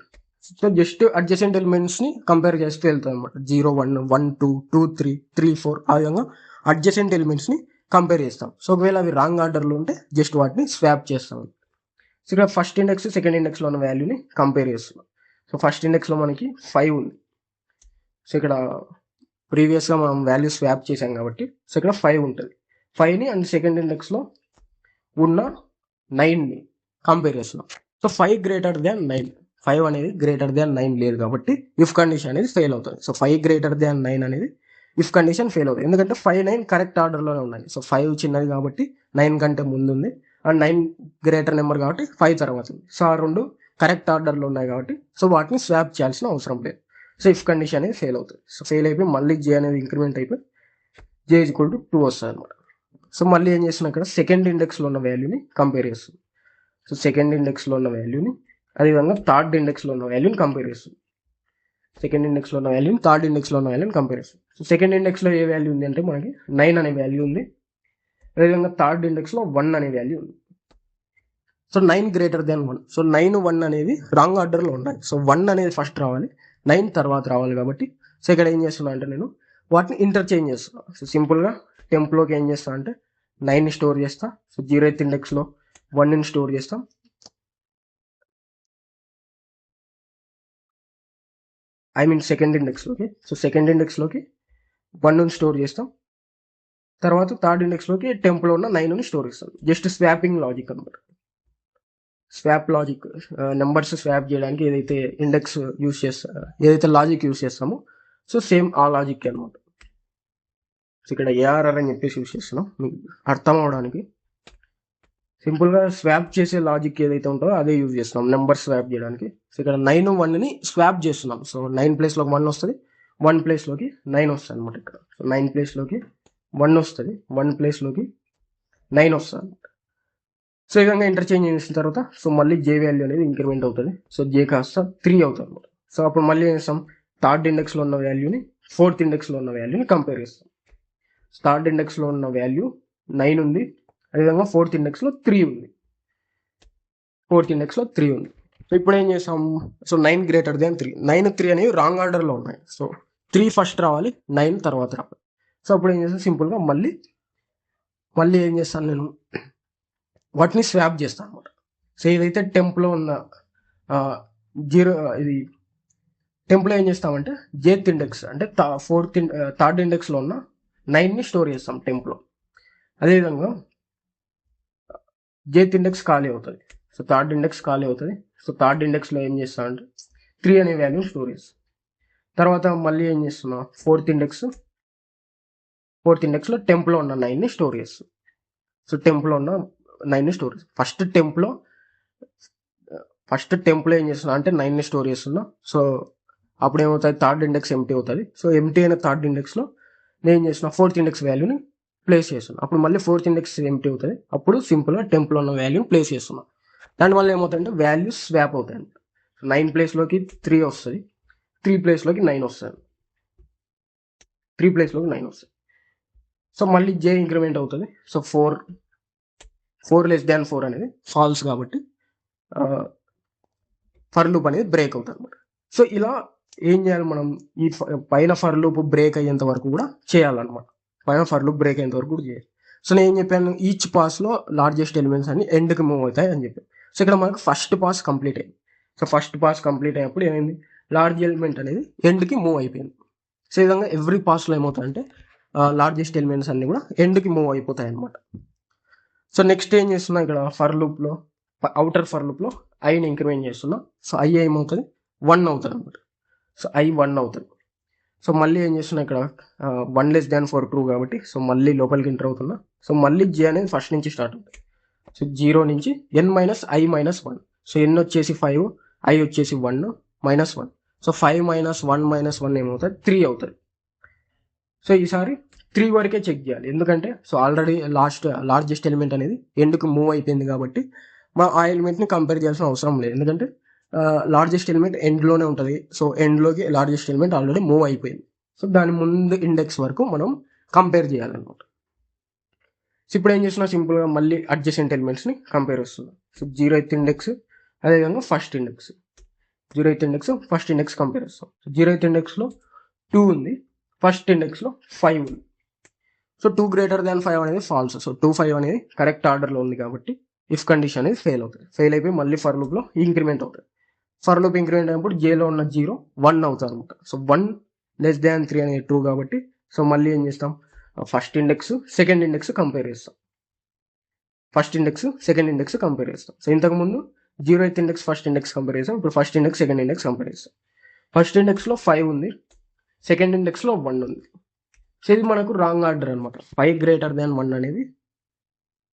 సో జస్ట్ అడ్జసెంట్ ఎలిమెంట్స్ని కంపేర్ చేస్తూ వెళ్తాం అనమాట. 0, 1, 1, 2, 2, 3, 3, 4 ఆ విధంగా అడ్జసెంట్ ఎలిమెంట్స్ని కంపేర్ చేస్తాం. సో ఒకవేళ అవి రాంగ్ ఆర్డర్లో ఉంటే జస్ట్ వాటిని స్వాప్ చేస్తాం. సో ఇక్కడ ఫస్ట్ ఇండెక్స్ సెకండ్ ఇండెక్స్లో ఉన్న వాల్యూని కంపేర్ చేస్తున్నాం. సో ఫస్ట్ ఇండెక్స్లో మనకి 5 ఉంది. సో ఇక్కడ ప్రీవియస్గా మనం వాల్యూ స్వాప్ చేసాం కాబట్టి సో ఇక్కడ 5 ఉంటుంది. 5ని అండ్ సెకండ్ ఇండెక్స్లో ఉన్న 9ని కంపేర్ చేస్తున్నాం. సో 5 గ్రేటర్ దాన్ 9, 5 అనేది గ్రేటర్ దాన్ 9 లేదు కాబట్టి ఇఫ్ కండిషన్ అనేది ఫెయిల్ అవుతుంది. సో 5 గ్రేటర్ దాన్ 9 అనేది ఇఫ్ కండిషన్ ఫెయిల్ అవుతుంది, ఎందుకంటే 5, 9 కరెక్ట్ ఆర్డర్లోనే ఉన్నాయి. సో 5 చిన్నది కాబట్టి 9 కంటే ముందు ఉంది అండ్ 9 గ్రేటర్ నెంబర్ కాబట్టి 5 తర్వాత ఉంది. సో ఆ రెండు కరెక్ట్ ఆర్డర్లో ఉన్నాయి కాబట్టి సో వాటిని స్వాప్ చేయాల్సిన అవసరం లేదు. సో ఇఫ్ కండిషన్ అనేది ఫెయిల్ అవుతుంది. సో ఫెయిల్ అయిపోయి మళ్ళీ జే అనేది ఇంక్రిమెంట్ అయిపోయి జే = 2 వస్తుంది అనమాట. సో మళ్ళీ ఏం చేస్తున్నాం, ఇక్కడ సెకండ్ ఇండెక్స్లో ఉన్న వాల్యూని కంపేర్ చేస్తుంది. సో సెకండ్ ఇండెక్స్లో ఉన్న వాల్యూని అదేవిధంగా థర్డ్ ఇండెక్స్లో ఉన్న వాల్యూని కంపేర్ చేస్తుంది. సెకండ్ ఇండెక్స్లో ఉన్న వాల్యూని థర్డ్ ఇండెక్స్లో ఉన్న వాల్యూని కంపేర్ చేస్తుంది. సో సెకండ్ ఇండెక్స్లో ఏ వాల్యూ ఉంది అంటే మనకి 9 అనే వాల్యూ ఉంది. అదేవిధంగా థర్డ్ ఇండెక్స్లో 1 అనే వాల్యూ ఉంది. So 9 greater than 1. సో 9, 1 అనేవి రాంగ్ ఆర్డర్లో ఉన్నాయి. సో 1 అనేది ఫస్ట్ రావాలి, 9 తర్వాత రావాలి కాబట్టి సో ఇక్కడ ఏం చేస్తున్నా అంటే నేను వాటిని ఇంటర్చేంజ్ చేస్తున్నా. సో సింపుల్గా టెంప్లోకి ఏం చేస్తా అంటే 9ని స్టోర్ చేస్తా. సో 0th ఇండెక్స్లో 1ని స్టోర్ చేస్తాం. సెకండ్ ఇండెక్స్లోకి. సో సెకండ్ ఇండెక్స్లోకి 1ని స్టోర్ చేస్తాం. తర్వాత థర్డ్ ఇండెక్స్లోకి టెంప్లో ఉన్న 9ని స్టోర్ చేస్తాం. జస్ట్ స్వాపింగ్ లాజిక్ అనమాట. స్వాప్ లాజిక్, నెంబర్స్ స్వాప్ చేయడానికి ఏదైతే ఇండెక్స్ యూస్ చేస్తా, ఏదైతే లాజిక్ యూస్ చేస్తామో సో సేమ్ ఆ లాజిక్ అనమాట. సో ఇక్కడ ఏఆర్ఆర్ అని చెప్పేసి యూస్ చేస్తున్నాం మీకు అర్థం అవడానికి. సింపుల్గా స్వాప్ చేసే లాజిక్ ఏదైతే ఉంటుందో అదే యూజ్ చేస్తున్నాం నెంబర్ స్వాప్ చేయడానికి. సో ఇక్కడ 9, 1ని స్వాప్ చేస్తున్నాం. సో 9 ప్లేస్లోకి 1 వస్తుంది, 1 ప్లేస్లోకి 9 వస్తుంది అనమాట. ఇక్కడ సో 9 ప్లేస్లోకి 1 వస్తుంది, 1 ప్లేస్లోకి 9 వస్తుంది అనమాట. సో ఈ విధంగా ఇంటర్చేంజ్ చేసిన తర్వాత సో మళ్ళీ జే వాల్యూ అనేది ఇంక్రిమెంట్ అవుతుంది. సో జే కాస్త 3 అవుతుంది అనమాట. సో అప్పుడు మళ్ళీ ఏం చేస్తాం, థర్డ్ ఇండెక్స్లో ఉన్న వాల్యూని ఫోర్త్ ఇండెక్స్లో ఉన్న వాల్యూని కంపేర్ చేస్తాం. థర్డ్ ఇండెక్స్లో ఉన్న వాల్యూ 9 ఉంది, అదేవిధంగా ఫోర్త్ ఇండెక్స్లో 3 ఉంది. సో ఇప్పుడు ఏం చేస్తాం, సో 9 గ్రేటర్ దాన్ 3. 9, 3 అనేవి రాంగ్ ఆర్డర్లో ఉన్నాయి. సో 3 ఫస్ట్ రావాలి, 9 తర్వాత రావాలి. సో అప్పుడు ఏం చేస్తాను, సింపుల్గా మళ్ళీ ఏం చేస్తాను నేను వాటిని స్వాప్ చేస్తాను అనమాట. సో ఏదైతే టెంప్లో ఉన్న టెంప్లో ఏం చేస్తామంటే జేత్ ఇండెక్స్ అంటే థర్డ్ ఇండెక్స్లో ఉన్న 9ని స్టోర్ చేస్తాం టెంప్లో. అదేవిధంగా జేత్ ఇండెక్స్ ఖాళీ అవుతుంది. సో థర్డ్ ఇండెక్స్ ఖాళీ అవుతుంది. సో థర్డ్ ఇండెక్స్లో ఏం చేస్తామంటే 3 అనే వాల్యూ స్టోర్ చేస్తాం. తర్వాత మళ్ళీ ఏం చేస్తున్నాం, ఫోర్త్ ఇండెక్స్లో టెంప్లో ఉన్న 9ని స్టోర్ చేస్తాం. సో టెంప్లో ఉన్న 9ని స్టోర్ చేస్తాం. ఫస్ట్ టెంప్లో ఏం చేస్తున్నా అంటే 9ని స్టోర్ చేస్తున్నా. సో అప్పుడు ఏమవుతుంది, థర్డ్ ఇండెక్స్ ఎంటీ అవుతుంది. సో ఎంటీ అయిన థర్డ్ ఇండెక్స్లో నేను ఏం చేస్తున్నా, ఫోర్త్ ఇండెక్స్ వాల్యూని ప్లేస్ చేస్తున్నాను. అప్పుడు మళ్ళీ ఫోర్త్ ఇండెక్స్ ఎంటీ అవుతుంది. అప్పుడు సింపుల్గా టెంప్లో ఉన్న వాల్యూని ప్లేస్ చేస్తున్నాం. దానివల్ల ఏమవుతుందంటే వాల్యూస్ స్వాప్ అవుతాయి. 9 ప్లేస్లోకి 3 వస్తుంది, 3 ప్లేస్లోకి 9 వస్తుంది. సో మళ్ళీ జే ఇంక్రిమెంట్ అవుతుంది. సో 4 <4 అనేది ఫాల్స్ కాబట్టి ఫర్ లూప్ అనేది బ్రేక్ అవుతుంది అనమాట. సో ఇలా ఏం చేయాలి మనం, ఈ పైన ఫర్ లూప్ బ్రేక్ అయ్యేంత వరకు కూడా చేయాలన్నమాట. చేయాలి. సో నేను ఏం చెప్పాను, ఈచ్ పాస్లో లార్జెస్ట్ ఎలిమెంట్స్ అన్ని ఎండ్కి మూవ్ అవుతాయి అని చెప్పాను. సో ఇక్కడ మనకు ఫస్ట్ పాస్ కంప్లీట్ అయింది. సో ఫస్ట్ పాస్ కంప్లీట్ అయినప్పుడు ఏమైంది, లార్జ్ ఎలిమెంట్ అనేది ఎండ్కి మూవ్ అయిపోయింది. సో ఈ విధంగా ఎవ్రీ పాస్లో ఏమవుతాయంటే లార్జెస్ట్ ఎలిమెంట్స్ అన్ని కూడా ఎండ్కి మూవ్ అయిపోతాయి అనమాట. సో నెక్స్ట్ ఏం చేస్తున్నా, ఇక్కడ అవుటర్ ఫర్ లూప్లో ఐని ఇంక్రిమెంట్ చేస్తున్నా. సో ఐ ఏమవుతుంది, 1 అవుతుంది అనమాట. సో ఐ 1 అవుతుంది. సో మళ్ళీ ఏం చేస్తున్నా ఇక్కడ 1 <4 ట్రూ కాబట్టి సో మళ్ళీ లోపలికి ఎంటర్ అవుతున్నా. సో మళ్ళీ జే అనేది ఫస్ట్ నుంచి స్టార్ట్ అవుతుంది. సో 0 నుంచి n-i-1. సో n వచ్చేసి 5, i వచ్చేసి 1 -1. సో 5 - 1 - 1 ఏమవుతుంది 3 అవుతుంది. సో ఈసారి 3 వరకే చెక్ చేయాలి, ఎందుకంటే సో ఆల్రెడీ లార్జెస్ట్ ఎలిమెంట్ అనేది ఎండ్కి మూవ్ అయిపోయింది కాబట్టి ఆ ఎలిమెంట్ని కంపేర్ చేయాల్సిన అవసరం లేదు, ఎందుకంటే లార్జెస్ట్ ఎలిమెంట్ ఎండ్లోనే ఉంటుంది. సో ఎండ్లోకి లార్జెస్ట్ ఎలిమెంట్ ఆల్రెడీ మూవ్ అయిపోయింది. సో దాని ముందు ఇండెక్స్ వరకు మనం కంపేర్ చేయాలన్నమాట. సో ఇప్పుడు ఏం చేస్తున్నా, సింపుల్గా మళ్ళీ అడ్జసెంట్ ఎలిమెంట్స్ని కంపేర్ వస్తుంది. సో 0th ఇండెక్స్ అదేవిధంగా first index, 0th index first index compare వస్తాం. సో 0th ఇండెక్స్లో 2 ఉంది, ఫస్ట్ ఇండెక్స్లో 5 ఉంది. సో 2 > 5 అనేది ఫాల్స్. సో 2, 5 అనేది కరెక్ట్ ఆర్డర్లో ఉంది కాబట్టి ఇఫ్ కండిషన్ అనేది ఫెయిల్ అవుతుంది. ఫెయిల్ అయిపోయి మళ్ళీ ఫర్ లూప్లో ఇంక్రిమెంట్ అవుతుంది. ఫర్ లూప్ ఇంక్రిమెంట్ అయినప్పుడు జేలో ఉన్న 0 1 అవుతుంది అనమాట. సో 1 < 3 అనేది ట్రూ కాబట్టి సో మళ్ళీ ఏం చేస్తాం, first index second index compare చేస్తాం. First index second index compare చేస్తాం. సో ఇంతకుముందు 0th index first index compare చేస్తాం, ఇప్పుడు first index second index compare చేస్తాం. ఫస్ట్ ఇండెక్స్లో 5 ఉంది, సెకండ్ ఇండెక్స్లో 1 ఉంది. సో ఇది మనకు రాంగ్ ఆర్డర్ అనమాట. 5 > 1 అనేది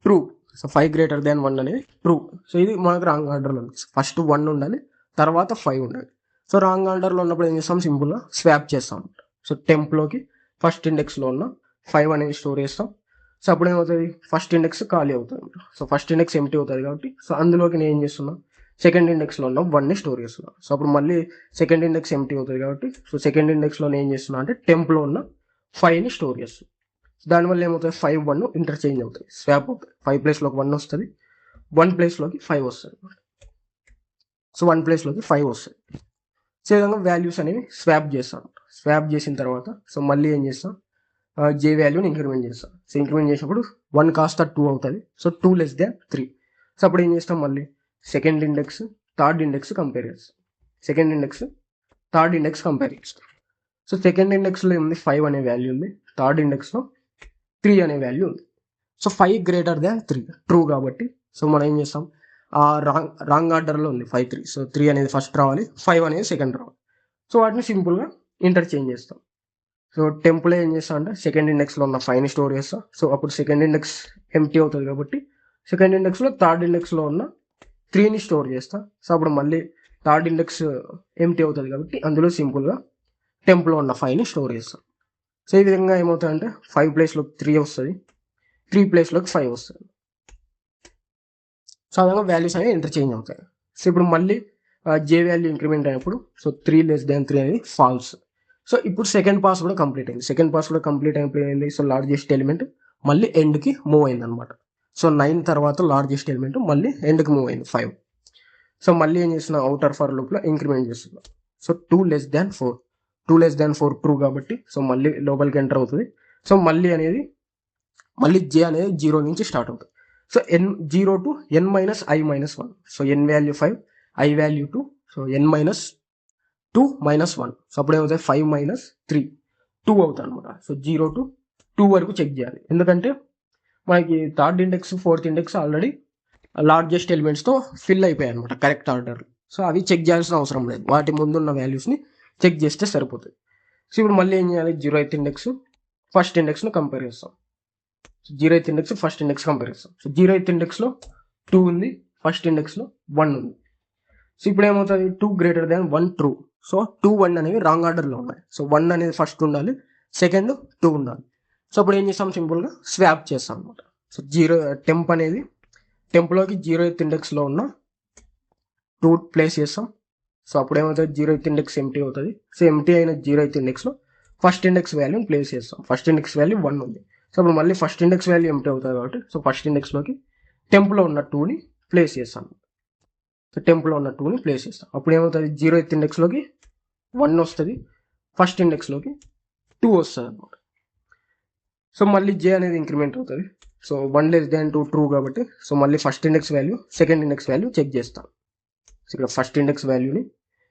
ట్రూ. సో 5 > 1 అనేది ట్రూ. సో ఇది మనకు రాంగ్ ఆర్డర్లో ఉంది. ఫస్ట్ 1 ఉండాలి, తర్వాత 5 ఉండాలి. సో రాంగ్ ఆర్డర్లో ఉన్నప్పుడు ఏం చేస్తాం, సింపుల్గా స్వాప్ చేస్తాం. సో టెంప్లోకి ఫస్ట్ ఇండెక్స్లో ఉన్న 5 అనేది స్టోర్ చేస్తాం. సో అప్పుడు ఏమవుతుంది, ఫస్ట్ ఇండెక్స్ ఖాళీ అవుతుంది. సో ఫస్ట్ ఇండెక్స్ ఎంటీ అవుతుంది కాబట్టి సో అందులోకి నేను ఏం చేస్తున్నా, సెకండ్ ఇండెక్స్లో ఉన్న 1ని స్టోర్ చేస్తున్నా. సో అప్పుడు మళ్ళీ సెకండ్ ఇండెక్స్ ఎంటీ అవుతుంది కాబట్టి సో సెకండ్ ఇండెక్స్లో నేను ఏం చేస్తున్నా అంటే టెంప్లో ఉన్న 5ని స్టోర్ చేస్తుంది. దానివల్ల ఏమవుతుంది, 5, 1 ఇంటర్చేంజ్ అవుతుంది, స్వాప్ అవుతుంది. 5 ప్లేస్లోకి 1 వస్తుంది, 1 ప్లేస్లోకి 5 వస్తుంది. సో 1 ప్లేస్లోకి 5 వస్తుంది. సో ఈ విధంగా వాల్యూస్ అనేవి స్వాప్ చేస్తాం. స్వాప్ చేసిన తర్వాత సో మళ్ళీ ఏం చేస్తాం, జే వాల్యూని ఇంక్రిమెంట్ చేస్తాం. సో ఇంక్రిమెంట్ చేసినప్పుడు 1 కాస్త 2 అవుతుంది. సో 2 < 3. సో అప్పుడు ఏం చేస్తాం, మళ్ళీ second index third index compare చేస్తాం. Second index third index compare చేస్తాం. సో సెకండ్ ఇండెక్స్లో ఉంది 5 అనే వాల్యూ ఉంది, థర్డ్ ఇండెక్స్లో 3 అనే వాల్యూ ఉంది. సో 5 > 3 ట్రూ కాబట్టి సో మనం ఏం చేస్తాం, రాంగ్ ఆర్డర్లో ఉంది 5, 3. సో 3 అనేది ఫస్ట్ రావాలి, 5 అనేది సెకండ్ రావాలి. సో వాటిని సింపుల్గా ఇంటర్చేంజ్ చేస్తాం. సో టెంపులో ఏం చేస్తాం అంటే సెకండ్ ఇండెక్స్లో ఉన్న 5ని స్టోర్ చేస్తాం. సో అప్పుడు సెకండ్ ఇండెక్స్ ఎంటీ అవుతుంది కాబట్టి సెకండ్ ఇండెక్స్లో థర్డ్ ఇండెక్స్లో ఉన్న 3ని స్టోర్ చేస్తాం. సో అప్పుడు మళ్ళీ థర్డ్ ఇండెక్స్ ఎంటీ అవుతుంది కాబట్టి అందులో సింపుల్గా టెంపులో ఉన్న 5ని స్టోర్ చేస్తాం. సో ఈ విధంగా ఏమవుతుందంటే 5 ప్లేస్లోకి 3 వస్తుంది, 3 ప్లేస్లోకి 5 వస్తుంది. సో ఆ విధంగా వాల్యూస్ అనేవి ఇంటర్చేంజ్ అవుతాయి. సో ఇప్పుడు మళ్ళీ జే వాల్యూ ఇంక్రిమెంట్ అయినప్పుడు సో 3 < 3 అనేది ఫాల్స్. సో ఇప్పుడు సెకండ్ పాస్ కూడా కంప్లీట్ అయింది. సెకండ్ పాస్ కూడా కంప్లీట్ అయిపోయింది. సో లార్జెస్ట్ ఎలిమెంట్ మళ్ళీ ఎండ్కి మూవ్ అయింది అనమాట. సో 9 తర్వాత లార్జెస్ట్ ఎలిమెంట్ మళ్ళీ ఎండ్కి మూవ్ అయింది 5. సో మళ్ళీ ఏం చేస్తున్నా, అవుటర్ ఫర్ లూప్లో ఇంక్రిమెంట్ చేస్తున్నాం. సో 2 < 4, 2 < 4 ట్రూ కాబట్టి సో మళ్ళీ లోపలికి ఎంటర్ అవుతుంది. సో మళ్ళీ జే అనేది 0 నుంచి స్టార్ట్ అవుతుంది. So 0 to n-i-1. So n value 5, i value 2. So n-2 -1. So అప్పుడు ఏమవుతుంది, 5 - 3 2 అవుతుంది అనమాట. సో 0 to 2 వరకు చెక్ చేయాలి, ఎందుకంటే మనకి third index fourth index already largest ఎలిమెంట్స్తో ఫిల్ అయిపోయాయి అనమాట కరెక్ట్ ఆర్డర్. సో అవి చెక్ చేయాల్సిన అవసరం లేదు, వాటి ముందున్న వాల్యూస్ని చెక్ చేస్తే సరిపోతుంది. సో ఇప్పుడు మళ్ళీ ఏం చేయాలి, 0th ఇండెక్స్ ఫస్ట్ ఇండెక్స్ను కంపేర్ చేస్తాం. 0th index first index compare చేస్తాం. సో 0th ఇండెక్స్లో 2 ఉంది, ఫస్ట్ ఇండెక్స్లో 1 ఉంది. సో ఇప్పుడు ఏమవుతుంది, 2 > 1 ట్రూ. సో 2, 1 అనేవి రాంగ్ ఆర్డర్లో ఉన్నాయి. సో 1 అనేది ఫస్ట్ ఉండాలి, సెకండ్ 2 ఉండాలి. సో అప్పుడు ఏం చేస్తాం, సింపుల్గా స్వాప్ చేస్తాం అనమాట. సో టెంప్ అనేది టెంప్లోకి 0th ఇండెక్స్లో ఉన్న 2 ప్లేస్ చేస్తాం. సో అప్పుడు ఏమవుతుంది, 0th ఇండెక్స్ ఎంటీ అవుతుంది. సో ఎంటీ అయిన 0th ఇండెక్స్లో ఫస్ట్ ఇండెక్స్ వాల్యూని ప్లేస్ చేస్తాం. ఫస్ట్ ఇండెక్స్ వాల్యూ 1 ఉంది. సో అప్పుడు మళ్ళీ ఫస్ట్ ఇండెక్స్ వాల్యూ ఎంటీ అవుతుంది కాబట్టి సో ఫస్ట్ ఇండెక్స్లోకి టెంప్లో ఉన్న 2ని ప్లేస్ చేస్తాం. సో టెంప్లో ఉన్న 2ని ప్లేస్ చేస్తాం. అప్పుడు ఏమవుతుంది, 0th ఇండెక్స్లోకి 1 వస్తుంది, ఫస్ట్ ఇండెక్స్లోకి 2 వస్తుంది అనమాట. సో మళ్ళీ జే అనేది ఇంక్రిమెంట్ అవుతుంది. సో 1 < 2 ట్రూ కాబట్టి సో మళ్ళీ first index value second index value check చేస్తాం. సో ఇక్కడ ఫస్ట్ ఇండెక్స్ వాల్యూని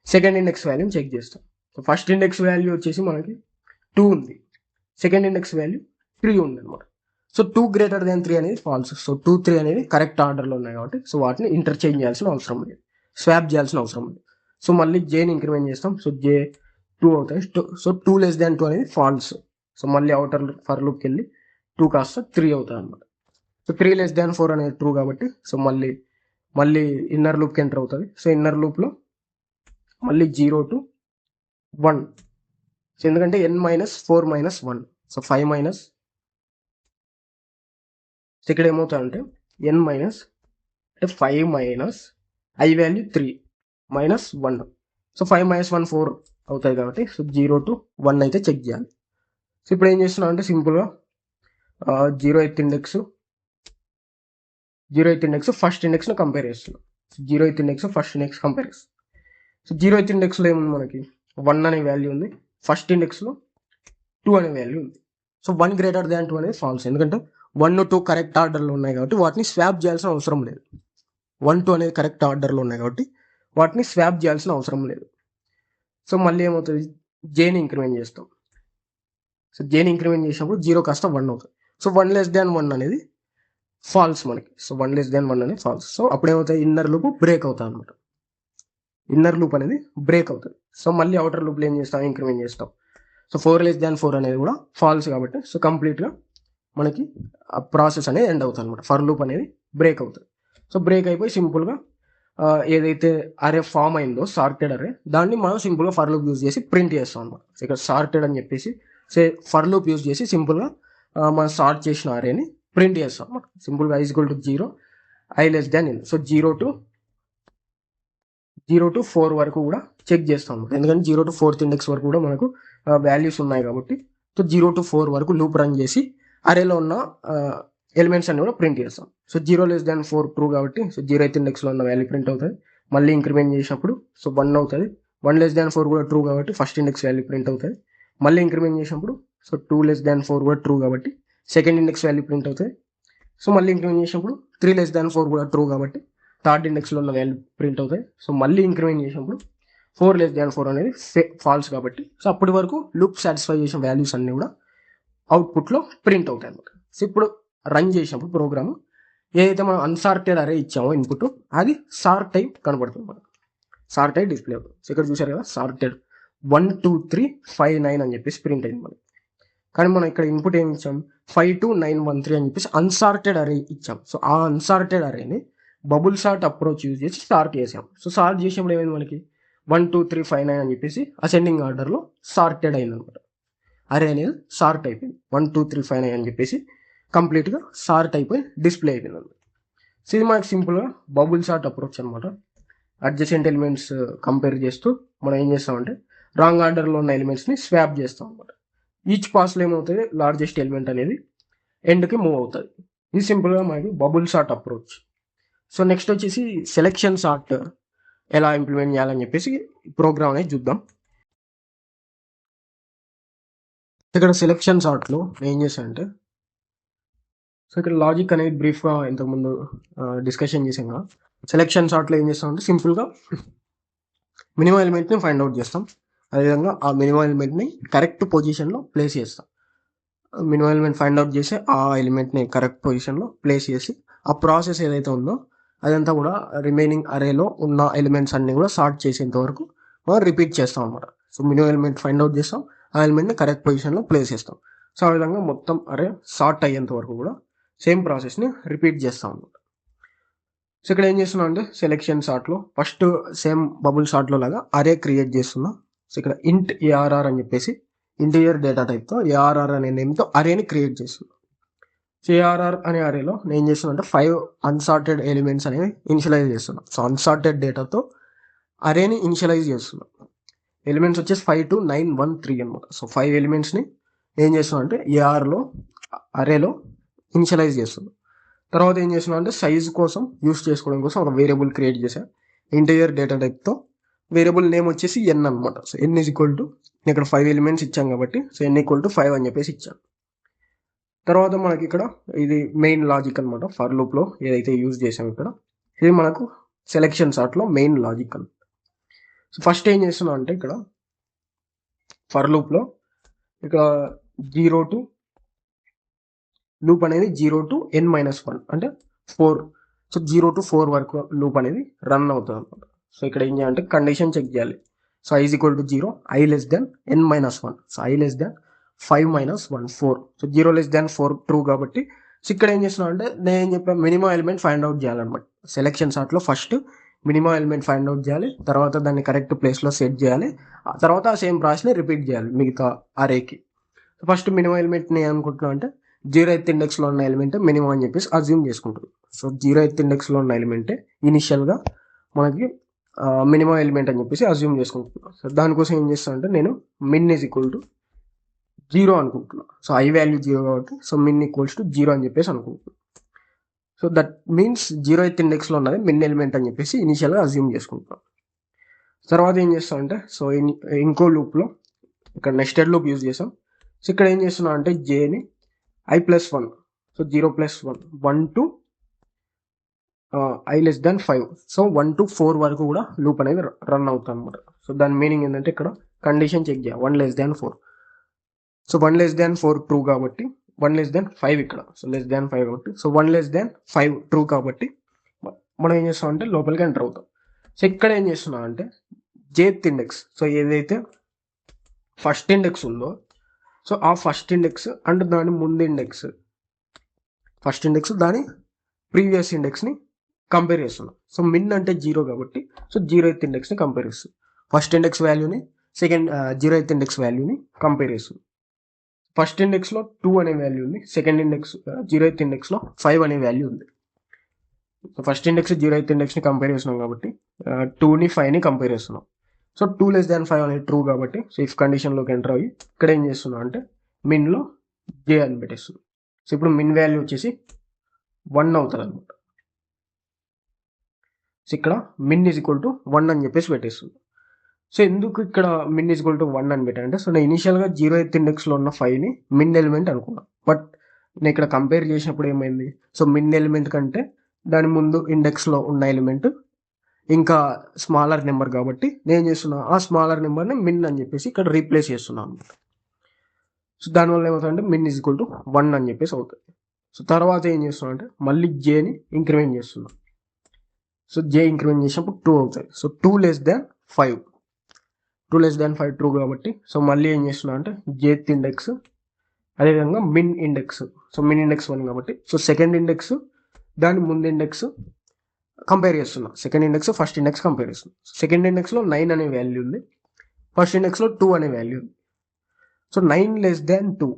సెకండ్ ఇండెక్స్ వాల్యూని చెక్ చేస్తాం. సో ఫస్ట్ ఇండెక్స్ వాల్యూ వచ్చేసి మనకి 2 ఉంది, సెకండ్ ఇండెక్స్ వాల్యూ 3 ఉంది అనమాట. సో 2 > 3 అనేది ఫాల్స్. సో 2, 3 అనేది కరెక్ట్ ఆర్డర్లో ఉన్నాయి కాబట్టి సో వాటిని ఇంటర్చేంజ్ చేయాల్సిన అవసరం లేదు, స్వాప్ చేయాల్సిన అవసరం లేదు. సో మళ్ళీ జేని ఇంక్రిమెంట్ చేస్తాం. సో జే 2 అవుతాయి. సో 2 లెస్ దాన్ 2 అనేది ఫాల్స్. సో మళ్ళీ అవుటర్ ఫర్ లూప్కి వెళ్ళి 2 కాస్త 3 అవుతుంది అనమాట. సో 3 లెస్ దాన్ 4 అనేది ట్రూ కాబట్టి సో మళ్ళీ ఇన్నర్ లూప్కి ఎంటర్ అవుతుంది. సో ఇన్నర్ లూప్లో మళ్ళీ 0 to 1. సో ఎందుకంటే n minus 4 minus 1. So 5 minus, so ఇక్కడ ఏమవుతుందంటే n మైనస్ అంటే 5 minus i value 3 minus 1. So 5 minus 1 4 అవుతుంది కాబట్టి సో 0 to 1 అయితే చెక్ చేయాలి. సో ఇప్పుడు ఏం చేస్తున్నాం అంటే సింపుల్గా 0th ఇండెక్స్ ఫస్ట్ ఇండెక్స్ను కంపేర్ చేస్తున్నాం. So 0th index first index compare చేస్తాం. సో 0th ఇండెక్స్లో ఏముంది మనకి 1 అనే వాల్యూ ఉంది, ఫస్ట్ ఇండెక్స్లో 2 అనే వాల్యూ ఉంది. సో 1 గ్రేటర్ దాన్ 2 అనేది ఫాల్స్, ఎందుకంటే 1, 2 కరెక్ట్ ఆర్డర్లో ఉన్నాయి కాబట్టి వాటిని స్వాప్ చేయాల్సిన అవసరం లేదు. 1, 2 అనేది కరెక్ట్ ఆర్డర్లో ఉన్నాయి కాబట్టి వాటిని స్వాప్ చేయాల్సిన అవసరం లేదు. సో మళ్ళీ ఏమవుతుంది, జేని ఇంక్రిమెంట్ చేస్తాం. సో జేని ఇంక్రిమెంట్ చేసినప్పుడు 0 కాస్త 1 అవుతుంది. సో 1 లెస్ దాన్ 1 అనేది ఫాల్స్ మనకి. సో 1 లెస్ దాన్ 1 అనేది ఫాల్స్. సో అప్పుడు ఏమవుతుంది, ఇన్నర్ లూప్ బ్రేక్ అవుతుంది అనమాట. ఇన్నర్ లూప్ అనేది బ్రేక్ అవుతుంది. సో మళ్ళీ అవుటర్ లూప్లో ఏం చేస్తాం, ఇంక్రిమెంట్ చేస్తాం. సో 4 లెస్ దాన్ 4 అనేది కూడా ఫాల్స్ కాబట్టి సో కంప్లీట్గా మనకి ఆ ప్రాసెస్ అనేది ఎండ్ అవుతుంది అనమాట. ఫర్ లూప్ అనేది బ్రేక్ అవుతుంది. సో బ్రేక్ అయిపోయి సింపుల్గా ఏదైతే అరే ఫామ్ అయిందో సార్టెడ్ అరే, దాన్ని మనం సింపుల్గా ఫర్ లూప్ యూజ్ చేసి ప్రింట్ చేస్తాం అనమాట. సో ఇక్కడ సార్టెడ్ అని చెప్పేసి ఫర్ లూప్ యూజ్ చేసి సింపుల్గా మనం సార్ట్ చేసిన అరేని ప్రింట్ చేస్తాం అనమాట. సింపుల్గా i = 0, i less than n. So 0 to 4 వరకు కూడా చెక్ చేస్తాం అనమాట. ఎందుకంటే 0 to 4th ఇండెక్స్ వరకు కూడా మనకు వాల్యూస్ ఉన్నాయి కాబట్టి సో 0 to 4 వరకు లూప్ రన్ చేసి అరేలో ఉన్న ఎలిమెంట్స్ అన్ని కూడా ప్రింట్ చేస్తాం. సో 0 less than 4 ట్రూ కాబట్టి సో 0th ఇండెక్స్లో ఉన్న వాల్యూ ప్రింట్ అవుతుంది. మళ్ళీ ఇంక్రిమెంట్ చేసినప్పుడు సో 1 అవుతుంది. 1 less than 4 కూడా ట్రూ కాబట్టి ఫస్ట్ ఇండెక్స్ వాల్యూ ప్రింట్ అవుతుంది. మళ్ళీ ఇంక్రిమెంట్ చేసినప్పుడు సో 2 less than 4 కూడా ట్రూ కాబట్టి సెకండ్ ఇండెక్స్ వాల్యూ ప్రింట్ అవుతుంది. సో మళ్ళీ ఇంక్రిమెంట్ చేసినప్పుడు 3 less than 4 కూడా ట్రూ కాబట్టి థర్డ్ ఇండెక్స్లో ఉన్న వాల్యూ ప్రింట్ అవుతాయి. సో మళ్ళీ ఇంక్రిమెంట్ చేసినప్పుడు 4 less than 4 అనేది ఫాల్స్ కాబట్టి సో అప్పటి వరకు లూప్ సాటిస్ఫై చేసిన వాల్యూస్ అన్నీ కూడా అవుట్పుట్లో ప్రింట్ అవుతాయి అన్నమాట. సో ఇప్పుడు రన్ చేసినప్పుడు ప్రోగ్రామ్ ఏదైతే మనం అన్సార్టెడ్ అరే ఇచ్చామో ఇన్పుట్, అది సార్ట్ అయి కనబడుతుంది మనకు. సార్ట్ అయి డిస్ప్లే అవుతుంది. సో ఇక్కడ చూసారు కదా, సార్టెడ్ 1 2 3 5 9 అని చెప్పేసి ప్రింట్ అయింది మనకి. కానీ మనం ఇక్కడ ఇన్పుట్ ఏమి ఇచ్చాం, 5 2 9 1 3 అని చెప్పేసి అన్సార్టెడ్ అరే ఇచ్చాం. సో ఆ అన్సార్టెడ్ అరేని బబుల్ సార్ట్ అప్రోచ్ యూజ్ చేసి సార్ట్ చేసాం. సో సార్ట్ చేసినప్పుడు ఏమైంది మనకి 1 2 3 5 9 అని చెప్పేసి అసెండింగ్ ఆర్డర్లో సార్టెడ్ అయింది అనమాట. అరే అనేది సార్ట్ అయిపోయింది. 1 2 3 5 9 అని చెప్పేసి కంప్లీట్గా సార్ట్ అయిపోయి డిస్ప్లే అయిపోయింది అనమాట. సో ఇది మనకి సింపుల్గా బబుల్ సార్ట్ అప్రోచ్ అనమాట. అడ్జసెంట్ ఎలిమెంట్స్ కంపేర్ చేస్తూ మనం ఏం చేస్తామంటే రాంగ్ ఆర్డర్లో ఉన్న ఎలిమెంట్స్ని స్వాప్ చేస్తాం అనమాట. ఈచ్ పాస్లో ఏమవుతుంది, లార్జెస్ట్ ఎలిమెంట్ అనేది ఎండ్కి మూవ్ అవుతుంది. ఇది సింపుల్గా మనకి bubble sort approach. So next వచ్చేసి సెలెక్షన్ సార్ట్ ఎలా ఇంప్లిమెంట్ చేయాలని చెప్పేసి ప్రోగ్రామ్ అనేది చూద్దాం. ఇక్కడ సెలెక్షన్ సార్ట్లో ఏం చేశానంటే, సో ఇక్కడ లాజిక్ అనేది బ్రీఫ్గా ఇంతకుముందు డిస్కషన్ చేసాం కదా. సెలెక్షన్ సార్ట్లో ఏం చేస్తామంటే సింపుల్గా మినిమం ఎలిమెంట్ని ఫైండ్ అవుట్ చేస్తాం. అదేవిధంగా ఆ మినిమం ఎలిమెంట్ని కరెక్ట్ పొజిషన్లో ప్లేస్ చేస్తాం. మినిమం ఎలిమెంట్ ఫైండ్ అవుట్ చేసి ఆ ఎలిమెంట్ని కరెక్ట్ పొజిషన్లో ప్లేస్ చేసి ఆ ప్రాసెస్ ఏదైతే ఉందో అదంతా కూడా రిమైనింగ్ అరేలో ఉన్న ఎలిమెంట్స్ అన్ని కూడా సార్ట్ చేసేంత వరకు మనం రిపీట్ చేస్తాం అన్నమాట. So minimum element find out చేస్తాం, ఆ ఎలిమెంట్ని కరెక్ట్ పొజిషన్లో ప్లేస్ చేస్తాం. సో ఆ విధంగా మొత్తం అరే సార్ట్ అయ్యేంత వరకు కూడా సేమ్ ప్రాసెస్ని రిపీట్ చేస్తాం అన్నమాట. సో ఇక్కడ ఏం చేస్తున్నాం అంటే సెలెక్షన్ సార్ట్లో ఫస్ట్ సేమ్ బబుల్ సార్ట్లో లాగా అరే క్రియేట్ చేస్తున్నాం. సో ఇక్కడ ఇంట్ ఏఆర్ఆర్ అని చెప్పేసి ఇంటీరియర్ డేటా టైప్తో ఏఆర్ఆర్ అనే నేమ్తో అరేని క్రియేట్ చేస్తున్నాం. సో ఏఆర్ఆర్ అనే అరేలో నేను ఏం చేస్తున్నా అంటే 5 అన్సార్టెడ్ ఎలిమెంట్స్ అనేవి ఇనిషియలైజ్ చేస్తున్నాం. సో అన్సార్టెడ్ డేటాతో అరేని ఇనిషియలైజ్ చేస్తున్నాం. ఎలిమెంట్స్ వచ్చేసి 5 2 9 1 3 అనమాట. సో 5 ఎలిమెంట్స్ని ఏం చేస్తున్నాం అంటే ఏఆర్లో అరేలో ఇనిషియలైజ్ చేస్తున్నాం. తర్వాత ఏం చేస్తున్నాం అంటే సైజ్ కోసం యూస్ చేసుకోవడం కోసం ఒక వేరియబుల్ క్రియేట్ చేశాను ఇంటీరియర్ డేటా టైప్తో. వేరియబుల్ నేమ్ వచ్చేసి n అనమాట. సో n = ఇక్కడ 5 ఎలిమెంట్స్ ఇచ్చాం కాబట్టి సో n = 5 అని చెప్పేసి ఇచ్చాను. తర్వాత మనకి ఇక్కడ ఇది మెయిన్ లాజిక్ అనమాట. ఫర్ లూప్లో ఏదైతే యూజ్ చేసాం ఇక్కడ ఇది మనకు సెలెక్షన్ సార్ట్లో మెయిన్ లాజిక్ అనమాట. సో ఫస్ట్ ఏం చేస్తున్నాం అంటే ఇక్కడ ఫర్ లూప్లో ఇక్కడ 0 to లూప్ అనేది 0 to n - 1 అంటే 4. సో 0 to 4 వరకు లూప్ అనేది రన్ అవుతుంది అనమాట. సో ఇక్కడ ఏం చేయాలంటే కండిషన్ చెక్ చేయాలి. So I is equal to 0, I less than n minus 1. So I less than 5 minus 1, 4. So 0 less than 4 true కాబట్టి సో ఇక్కడ ఏం చేస్తున్నాం అంటే నేను ఏం చెప్పాను, మినిమం ఎలిమెంట్ ఫైండ్ అవుట్ చేయాలన్నమాట. సెలెక్షన్ సార్ట్లో first minimum element find out చేయాలి, తర్వాత దాన్ని కరెక్ట్ ప్లేస్లో సెట్ చేయాలి, ఆ తర్వాత ఆ సేమ్ ప్రాసెస్ని రిపీట్ చేయాలి మిగతా అరేకి. ఫస్ట్ మినిమం ఎలిమెంట్ నేను అనుకుంటున్నాను అంటే 0th ఇండెక్స్లో ఉన్న ఎలిమెంట్ మినిమం అని చెప్పేసి అజ్యూమ్ చేసుకుంటుంది. సో 0th ఇండెక్స్లో ఉన్న ఎలిమెంటే ఇనిషియల్గా మనకి మినిమం ఎలిమెంట్ అని చెప్పేసి అజ్యూమ్ చేసుకుంటున్నాను. సో దానికోసం ఏం చేస్తాను అంటే నేను మిన్ ఈజ్ ఈక్వల్ టు 0 అనుకుంటున్నాను. సో I వాల్యూ 0 కాబట్టి సో మిన్ ఈక్వల్స్ టు 0 అని చెప్పేసి అనుకుంటున్నాను. సో దట్ మీన్స్ 0th ఇండెక్స్లో ఉన్నది మిన్ ఎలిమెంట్ అని చెప్పేసి ఇనిషియల్గా అజ్యూమ్ చేసుకుంటున్నాను. తర్వాత ఏం చేస్తాం అంటే సో ఇంకో లూప్లో ఇక్కడ నెస్టెడ్ లూప్ యూజ్ చేసాం. సో ఇక్కడ ఏం చేస్తున్నా అంటే జేని I+1, so 0+1, 1 to I less than 5, so 1 to 4 వరకు కూడా లూప్ అనేది రన్ అవుతుంది అనమాట. సో దాని మీనింగ్ ఏంటంటే ఇక్కడ కండిషన్ చెక్ చేయాలి 1 less than 4. So 1 less than 4 true కాబట్టి 1 less than 5 ఇక్కడ, సో less than 5 కాబట్టి సో 1 less than 5 ట్రూ కాబట్టి మనం ఏం చేస్తాం అంటే లోపలికి ఎంటర్ అవుతాం. సో ఇక్కడ ఏం చేస్తున్నాం అంటే jth ఇండెక్స్, సో ఏదైతే ఫస్ట్ ఇండెక్స్ ఉందో సో ఆ ఫస్ట్ ఇండెక్స్ అంటే దాని ముందు ఇండెక్స్, ఫస్ట్ ఇండెక్స్ దాని ప్రీవియస్ ఇండెక్స్ని కంపేర్ చేస్తున్నాం. సో మిన్ అంటే 0 కాబట్టి సో 0th ఇండెక్స్ని కంపేర్ చేస్తుంది. ఫస్ట్ ఇండెక్స్ వాల్యూని 0th ఇండెక్స్ వాల్యూని కంపేర్ చేస్తుంది. ఫస్ట్ ఇండెక్స్లో 2 అనే వాల్యూ ఉంది, సెకండ్ ఇండెక్స్ 0th ఇండెక్స్లో 5 అనే వాల్యూ ఉంది. సో ఫస్ట్ ఇండెక్స్ 0th ఇండెక్స్ని కంపేర్ చేస్తున్నాం కాబట్టి 2ని 5ని కంపేర్ చేస్తున్నాం. సో 2 less than 5 అనేది ట్రూ కాబట్టి సో ఇఫ్ కండిషన్లోకి ఎంటర్ అయ్యి ఇక్కడ ఏం చేస్తున్నాం అంటే మిన్లో జే అని పెట్టేస్తున్నాం. సో ఇప్పుడు మిన్ వాల్యూ వచ్చేసి 1 అవుతుంది అనమాట. సో ఇక్కడ మిన్ ఈజ్ ఈక్వల్ టు 1 అని చెప్పేసి పెట్టేస్తుంది. సో ఎందుకు ఇక్కడ మిన్ ఈజ్ ఈక్వల్ టు 1 అని పెట్టానంటే సో నేను ఇనిషియల్గా 0th ఇండెక్స్లో ఉన్న 5ని మిన్ ఎలిమెంట్ అనుకున్నాను, బట్ నేను ఇక్కడ కంపేర్ చేసినప్పుడు ఏమైంది, సో మిన్ ఎలిమెంట్ కంటే దాని ముందు ఇండెక్స్లో ఉన్న ఎలిమెంట్ ఇంకా స్మాలర్ నెంబర్ కాబట్టి నేను చేస్తున్నా ఆ స్మాలర్ నెంబర్ని మిన్ అని చెప్పేసి ఇక్కడ రీప్లేస్ చేస్తున్నాను. సో దానివల్ల ఏమవుతుందంటే మిన్ ఈజ్ ఈక్వల్ టు 1 అని చెప్పేసి అవుతుంది. సో తర్వాత ఏం చేస్తున్నా అంటే మళ్ళీ జేని ఇంక్రిమెంట్ చేస్తున్నాం. సో జే ఇంక్రిమెంట్ చేసినప్పుడు 2 అవుతుంది. So 2 less than 5, 2 less than 5 true కాబట్టి సో మళ్ళీ ఏం చేస్తున్నా అంటే jth ఇండెక్స్ అదేవిధంగా మిన్ ఇండెక్స్, సో మిన్ ఇండెక్స్ 1 కాబట్టి సో సెకండ్ ఇండెక్స్ దాని ముందు ఇండెక్స్ కంపేర్ చేస్తున్నా. Second index first index compare చేస్తున్నా. సెకండ్ ఇండెక్స్లో 9 అనే వాల్యూ ఉంది, ఫస్ట్ ఇండెక్స్లో 2 అనే వాల్యూ ఉంది. So 9 less than 2,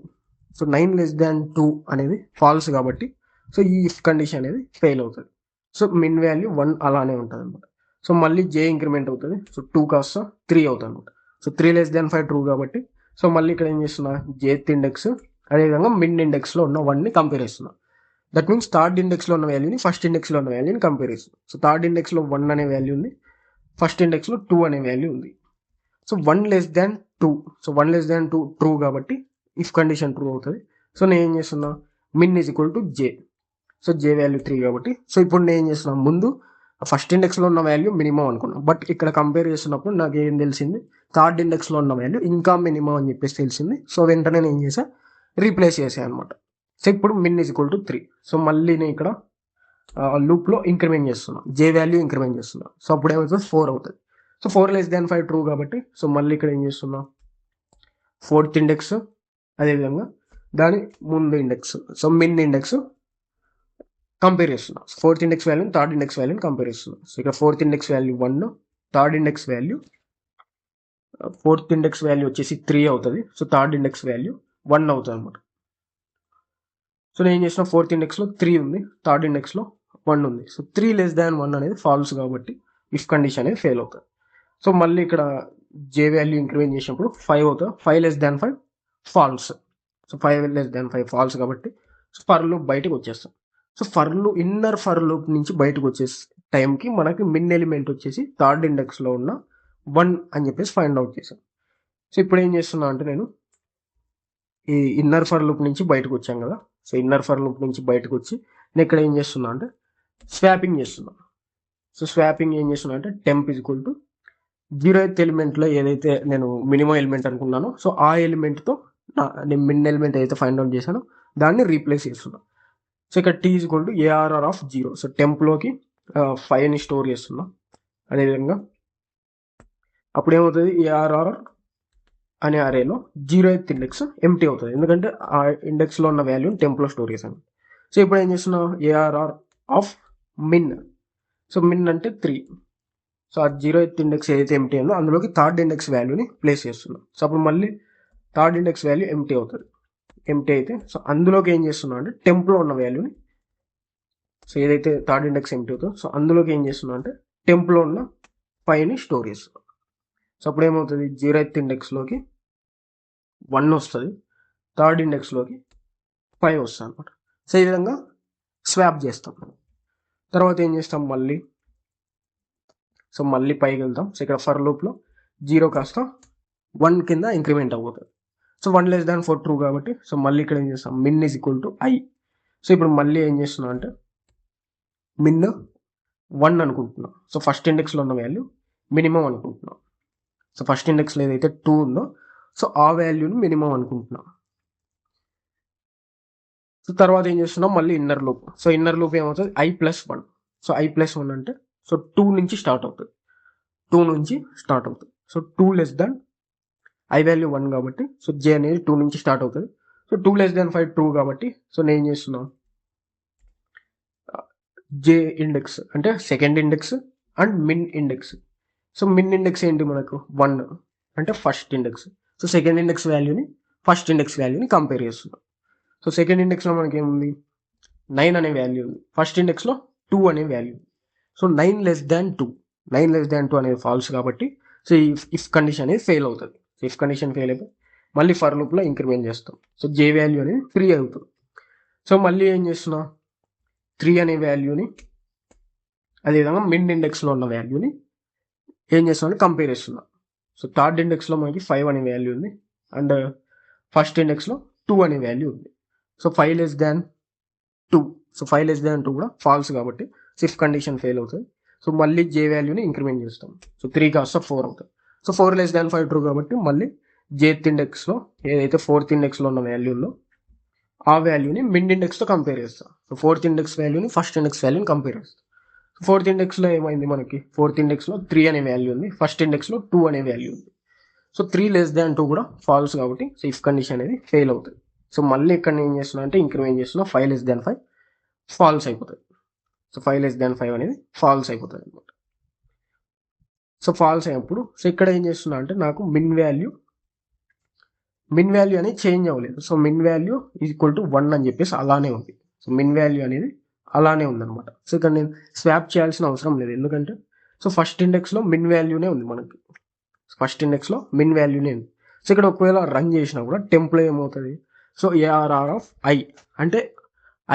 so 9 less than 2 అనేది ఫాల్స్ కాబట్టి సో ఈ ఇఫ్ కండిషన్ అనేది ఫెయిల్ అవుతుంది. సో మిన్ వాల్యూ 1 అలానే ఉంటుంది అనమాట. సో మళ్ళీ జే ఇంక్రిమెంట్ అవుతుంది. సో 2 కాస్త 3 అవుతుంది అనమాట. సో 3 less than 5 ట్రూ కాబట్టి సో మళ్ళీ ఇక్కడ ఏం చేస్తున్నా jth ఇండెక్స్ అదేవిధంగా మిన్ ఇండెక్స్లో ఉన్న 1ని కంపేర్ చేస్తున్నా. దట్ మీన్స్ థర్డ్ ఇండెక్స్లో ఉన్న వాల్యూని ఫస్ట్ ఇండెక్స్లో ఉన్న వాల్యూని కంపేర్ చేస్తుంది. సో థర్డ్ ఇండెక్స్లో 1 అనే వాల్యూ ఉంది, ఫస్ట్ ఇండెక్స్లో 2 అనే వాల్యూ ఉంది. So 1 less than 2, so 1 less than 2 true కాబట్టి ఇఫ్ కండిషన్ ట్రూ అవుతుంది. సో నేను ఏం చేస్తున్నా min is equal to J, so J value 3 కాబట్టి సో ఇప్పుడు నేను ఏం చేస్తున్నా ముందు ఫస్ట్ ఇండెక్స్లో ఉన్న వాల్యూ మినిమం అనుకున్నాను, బట్ ఇక్కడ కంపేర్ చేస్తున్నప్పుడు నాకు ఏం తెలిసింది థర్డ్ ఇండెక్స్లో ఉన్న వాల్యూ ఇంకా మినిమం అని చెప్పేసి తెలిసింది. సో వెంటనే నేను ఏం చేసా రీప్లేస్ చేసాను అనమాట. సో ఇప్పుడు మిన్ ఈజ్ ఈక్వల్ టు 3. సో మళ్ళీ నేను ఇక్కడ లూప్లో ఇంక్రిమెంట్ చేస్తున్నా, జే వాల్యూ ఇంక్రిమెంట్ చేస్తున్నా. సో అప్పుడు ఏమవుతుంది 4 అవుతుంది. సో 4 less than 5 ట్రూ కాబట్టి సో మళ్ళీ ఇక్కడ ఏం చేస్తున్నా ఫోర్త్ ఇండెక్స్ అదేవిధంగా దాని ముందు index, so min index compare చేస్తున్నా. ఫోర్త్ ఇండెక్స్ వాల్యూని థర్డ్ ఇండెక్స్ వాల్యూని కంపేర్ చేస్తున్నా. సో ఇక్కడ fourth index value 1, third index value fourth index value వచ్చేసి 3 అవుతుంది. సో థర్డ్ ఇండెక్స్ వాల్యూ 1 అవుతుంది అనమాట. సో నేను ఏం చేసిన ఫోర్త్ ఇండెక్స్లో 3 ఉంది, థర్డ్ ఇండెక్స్లో 1 ఉంది. సో 3 less than 1 అనేది ఫాల్స్ కాబట్టి ఇఫ్ కండిషన్ అనేది ఫెయిల్ అవుతుంది. సో మళ్ళీ ఇక్కడ జే వాల్యూ ఇంక్రిమెంట్ చేసినప్పుడు 5 అవుతుంది, 5 less than 5 false. So 5 less than 5 false కాబట్టి సో ఫర్ లూప్ బయటకు వచ్చేస్తాం. సో ఇన్నర్ ఫర్ లూప్ నుంచి బయటకు వచ్చే టైంకి మనకి మిన్ ఎలిమెంట్ వచ్చేసి థర్డ్ ఇండెక్స్లో ఉన్న 1 అని చెప్పేసి ఫైండ్ అవుట్ చేసాం. సో ఇప్పుడు ఏం చేస్తున్నా అంటే నేను ఈ ఇన్నర్ ఫర్ లూప్ నుంచి బయటకు వచ్చాం కదా, సో ఇన్నర్ ఫర్ లూప్ నుంచి బయటకు వచ్చి నేను ఇక్కడ ఏం చేస్తున్నా అంటే స్వాపింగ్ చేస్తున్నా. సో స్వాపింగ్ ఏం చేస్తున్నా అంటే temp is equal to 0th ఎలిమెంట్లో ఏదైతే నేను మినిమం ఎలిమెంట్ అనుకున్నానో సో ఆ ఎలిమెంట్తో నేను మిన్ ఎలిమెంట్ ఏదైతే ఫైండ్ అవుట్ చేశానో దాన్ని రీప్లేస్ చేస్తున్నా. సో ఇక్కడ T is equal to ARR of 0. So టెంప్లోకి 5ని స్టోర్ చేస్తున్నా, అదేవిధంగా అప్పుడు ఏమవుతుంది, ఏఆర్ఆర్ అనే అరేలో 0th ఇండెక్స్ ఎంటీ అవుతుంది, ఎందుకంటే ఆ ఇండెక్స్లో ఉన్న వాల్యూని టెంప్లో స్టోర్ చేశాను. సో ఇప్పుడు ఏం చేస్తున్నాం, ఏఆర్ఆర్ ఆఫ్ మిన్. సో మిన్ అంటే 3. సో ఆ 0th ఇండెక్స్ ఏదైతే ఎంటీ ఉందో అందులోకి థర్డ్ ఇండెక్స్ వాల్యూని ప్లేస్ చేస్తున్నాం. సో అప్పుడు మళ్ళీ థర్డ్ ఇండెక్స్ వాల్యూ ఎంటీ అవుతుంది. ఎంటీ అయితే సో అందులోకి ఏం చేస్తున్నాం అంటే టెంప్లో ఉన్న వాల్యూని, సో ఏదైతే థర్డ్ ఇండెక్స్ ఎంటీ అవుతుందో సో అందులోకి ఏం చేస్తున్నాం అంటే టెంప్లో ఉన్న 5ని స్టోర్ చేస్తున్నాం. సో అప్పుడు ఏమవుతుంది, 0th ఇండెక్స్లోకి 1 వస్తుంది, థర్డ్ ఇండెక్స్లోకి 5 వస్తుంది అనమాట. సో ఈ విధంగా స్వాప్ చేస్తాం. తర్వాత ఏం చేస్తాం, మళ్ళీ పైకి వెళ్తాం. సో ఇక్కడ ఫర్ లూప్లో 0 కాస్త 1 కింద ఇంక్రిమెంట్ అవుతుంది. సో 1<4 ట్రూ కాబట్టి సో మళ్ళీ ఇక్కడ ఏం చేస్తాం, min is equal to I. So ఇప్పుడు మళ్ళీ ఏం చేస్తున్నాం అంటే మిన్ 1 అనుకుంటున్నాం. సో ఫస్ట్ ఇండెక్స్లో ఉన్న వాల్యూ మినిమం అనుకుంటున్నాం. సో ఫస్ట్ ఇండెక్స్లో ఏదైతే 2 ఉందో సో ఆ వాల్యూని మినిమం అనుకుంటున్నాం. సో తర్వాత ఏం చేస్తున్నాం, మళ్ళీ inner loop. So inner loop ఏమవుతుంది, i+1. సో i+1 అంటే సో 2 నుంచి స్టార్ట్ అవుతుంది. So 2 less than I value 1 కాబట్టి సో జే అనేది 2 నుంచి స్టార్ట్ అవుతుంది. సో 2<5 ట్రూ కాబట్టి సో నేను ఏం చేస్తున్నాం, జే ఇండెక్స్ అంటే second index and min index. So min index ఏంటి మనకు 1 అంటే first index. So second index వాల్యూని ఫస్ట్ ఇండెక్స్ వాల్యూని కంపేర్ చేస్తున్నాం. సో సెకండ్ ఇండెక్స్లో మనకి ఏముంది, 9 అనే వాల్యూ ఉంది. ఫస్ట్ ఇండెక్స్లో 2 అనే వాల్యూ. సో 9<2 అనేది ఫాల్స్ కాబట్టి సో ఈ ఇఫ్ కండిషన్ అనేది ఫెయిల్ అవుతుంది. సో ఇఫ్ కండిషన్ ఫెయిల్ అయిపోయి మళ్ళీ ఫర్ లూప్లో ఇంక్రిమెంట్ చేస్తాం. సో జే వాల్యూ అనేది 3 అవుతుంది. సో మళ్ళీ ఏం చేస్తున్నా, 3 అనే వాల్యూని అదేవిధంగా మిడ్ ఇండెక్స్లో ఉన్న వాల్యూని ఏం చేస్తున్నాం కంపేర్ చేస్తున్నా. సో థర్డ్ ఇండెక్స్లో మనకి 5 అనే వాల్యూ ఉంది అండ్ ఫస్ట్ ఇండెక్స్లో 2 అనే వాల్యూ ఉంది. సో 5<2. సో 5<2 కూడా ఫాల్స్ కాబట్టి ఇఫ్ కండిషన్ ఫెయిల్ అవుతుంది. సో మళ్ళీ జే వాల్యూని ఇంక్రిమెంట్ చేస్తాం. సో 3 కాస్త 4 అవుతుంది. సో 4<5 ట్రూ కాబట్టి మళ్ళీ జేత్ ఇండెక్స్లో ఏదైతే ఫోర్త్ ఇండెక్స్లో ఉన్న వాల్యూ ఉందో ఆ వాల్యూని మిడ్ ఇండెక్స్తో కంపేర్ చేస్తాం. సో ఫోర్త్ ఇండెక్స్ వాల్యూని ఫస్ట్ ఇండెక్స్ వాల్యూని కంపేర్ చేస్తాం. సో ఫోర్త్ ఇండెక్స్లో ఏమైంది, మనకి ఫోర్త్ ఇండెక్స్లో 3 అనే వాల్యూ ఉంది, ఫస్ట్ ఇండెక్స్లో 2 అనే వాల్యూ ఉంది. సో 3<2 కూడా ఫాల్స్ కాబట్టి సో ఇఫ్ కండిషన్ అనేది ఫెయిల్ అవుతుంది. సో మళ్ళీ ఇక్కడ ఏం చేస్తున్నా అంటే ఇంక్రిమెంట్ చేస్తున్నా, 5<5 ఫాల్స్ అయిపోతుంది. సో 5<5 అనేది ఫాల్స్ అయిపోతుంది అనమాట. సో ఫాల్స్ అయినప్పుడు సో ఇక్కడ ఏం చేస్తున్నా అంటే నాకు మిన్ వాల్యూ అనేది చేంజ్ అవ్వలేదు. So min value equal to 1 అని చెప్పేసి అలానే ఉంది. సో మిన్ వాల్యూ అనేది అలానే ఉందన్నమాట. సో ఇక్కడ నేను స్వాప్ చేయాల్సిన అవసరం లేదు, ఎందుకంటే సో ఫస్ట్ ఇండెక్స్లో మిన్ వాల్యూనే ఉంది మనకి. ఫస్ట్ ఇండెక్స్లో మిన్ వాల్యూనే ఉంది. సో ఇక్కడ ఒకవేళ రన్ చేసినా కూడా టెంప్లో ఏమవుతుంది, సో ఏఆర్ఆర్ ఆఫ్ ఐ అంటే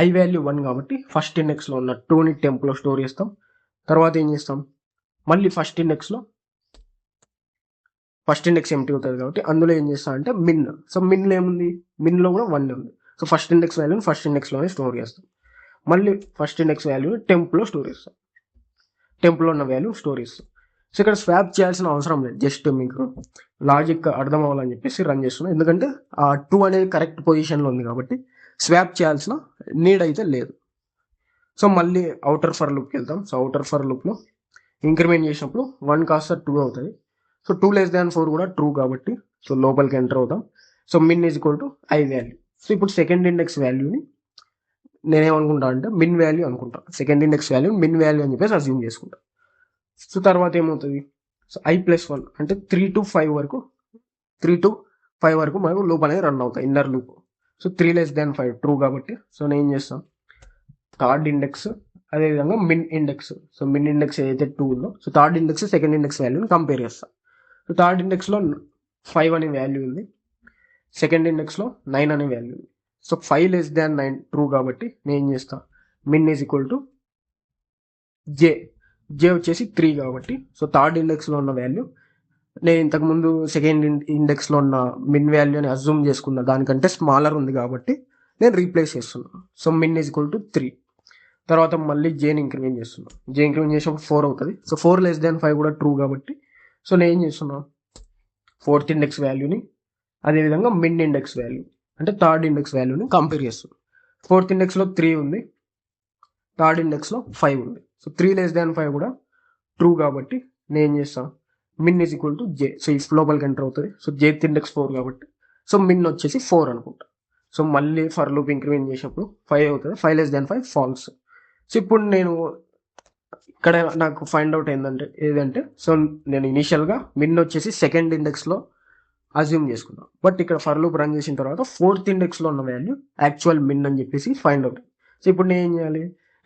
ఐ వాల్యూ 1 కాబట్టి ఫస్ట్ ఇండెక్స్లో ఉన్న 2ని టెంప్లో స్టోర్ చేస్తాం. తర్వాత ఏం చేస్తాం, మళ్ళీ ఫస్ట్ ఇండెక్స్ ఎంటీ అవుతుంది కాబట్టి అందులో ఏం చేస్తాం అంటే మిన్. సో మిన్లో ఏముంది, మిన్లో కూడా 1 ఉంది. సో ఫస్ట్ ఇండెక్స్ వాల్యూని ఫస్ట్ ఇండెక్స్లోనే స్టోర్ చేస్తాం. మళ్ళీ ఫస్ట్ ఇండెక్స్ వాల్యూని టెంప్లో స్టోర్ చేస్తాం, టెంప్లో ఉన్న వాల్యూ స్టోర్ చేస్తాం. సో ఇక్కడ స్వాప్ చేయాల్సిన అవసరం లేదు, జస్ట్ మీకు లాజిక్ అర్థం అవ్వాలని చెప్పేసి రన్ చేస్తున్నాం, ఎందుకంటే ఆ 2 అనేది కరెక్ట్ పొజిషన్లో ఉంది కాబట్టి స్వాప్ చేయాల్సిన నీడ్ అయితే లేదు. సో మళ్ళీ అవుటర్ ఫర్ లూప్కి వెళ్తాం. సో అవుటర్ ఫర్ లూప్లో ఇంక్రిమెంట్ చేసినప్పుడు 1 కాస్త 2 అవుతుంది. సో 2<4 కూడా ట్రూ కాబట్టి సో లోపలికి ఎంటర్ అవుతాం. So min is equal to I value. So ఇప్పుడు సెకండ్ ఇండెక్స్ వాల్యూని నేనేమనుకుంటా అంటే మిన్ వాల్యూ అనుకుంటా. Second index value min value అని చెప్పేసి అజ్యూమ్ చేసుకుంటా. సో తర్వాత ఏమవుతుంది, సో i+1 అంటే 3 to 5 వరకు మనకు లూప్ అనేది రన్ అవుతాయి, ఇన్నర్ లూప్. సో 3<5 ట్రూ కాబట్టి సో నేను ఏం చేస్తాను, థర్డ్ ఇండెక్స్ అదేవిధంగా మిన్ ఇండెక్స్. సో మిన్ ఇండెక్స్ ఏదైతే 2 ఉందో so third index second index వాల్యూని కంపేర్ చేస్తాను. సో థర్డ్ ఇండెక్స్లో 5 అనే వాల్యూ ఉంది, సెకండ్ ఇండెక్స్లో 9 అనే వాల్యూ ఉంది. సో 5<9 ట్రూ కాబట్టి నేను ఏం చేస్తాను, మిన్ ఈజ్ ఈక్వల్ టు జే వచ్చేసి 3 కాబట్టి సో థర్డ్ ఇండెక్స్లో ఉన్న వాల్యూ నేను ఇంతకుముందు సెకండ్ ఇండెక్స్లో ఉన్న మిన్ వాల్యూ అని అజ్యూమ్ చేసుకున్న దానికంటే స్మాలర్ ఉంది కాబట్టి నేను రీప్లేస్ చేస్తున్నాను. So min is equal to 3. తర్వాత మళ్ళీ జేని ఇంక్రిమెంట్ చేస్తున్నాను. జే ఇంక్రిమెంట్ చేసినప్పుడు 4 అవుతుంది. సో 4<5 కూడా ట్రూ కాబట్టి సో నేను ఏం చేస్తున్నాను, ఫోర్త్ ఇండెక్స్ వాల్యూని అదేవిధంగా మిన్ ఇండెక్స్ వాల్యూ అంటే థర్డ్ ఇండెక్స్ వాల్యూని కంపేర్ చేస్తున్నాను. ఫోర్త్ ఇండెక్స్లో 3 ఉంది, థర్డ్ ఇండెక్స్లో 5 ఉంది. సో 3<5 కూడా ట్రూ కాబట్టి నేను ఏం చేస్తాను, min is equal to J. So if లోపలికి ఎంటర్ అవుతుంది. సో జేత్ ఇండెక్స్ 4 కాబట్టి సో మిన్ వచ్చేసి 4 అనుకుంటా. సో మళ్ళీ ఫర్ లూప్ ఇంక్రిమెంట్ చేసినప్పుడు 5 అవుతుంది. 5 లెస్ దాన్ 5 ఫాల్స్. సో ఇప్పుడు నేను ఇక్కడ నాకు ఫైండ్ అవుట్ ఏదంటే సో నేను ఇనీషియల్గా మిన్ వచ్చేసి సెకండ్ ఇండెక్స్లో అజ్యూమ్ చేసుకున్నాను. బట్ ఇక్కడ ఫర్ లూప్ రన్ చేసిన తర్వాత ఫోర్త్ ఇండెక్స్లో ఉన్న వాల్యూ యాక్చువల్ మిన్ అని చెప్పేసి ఫైండ్ అవుట్. సో ఇప్పుడు నేను ఏం చేయాలి,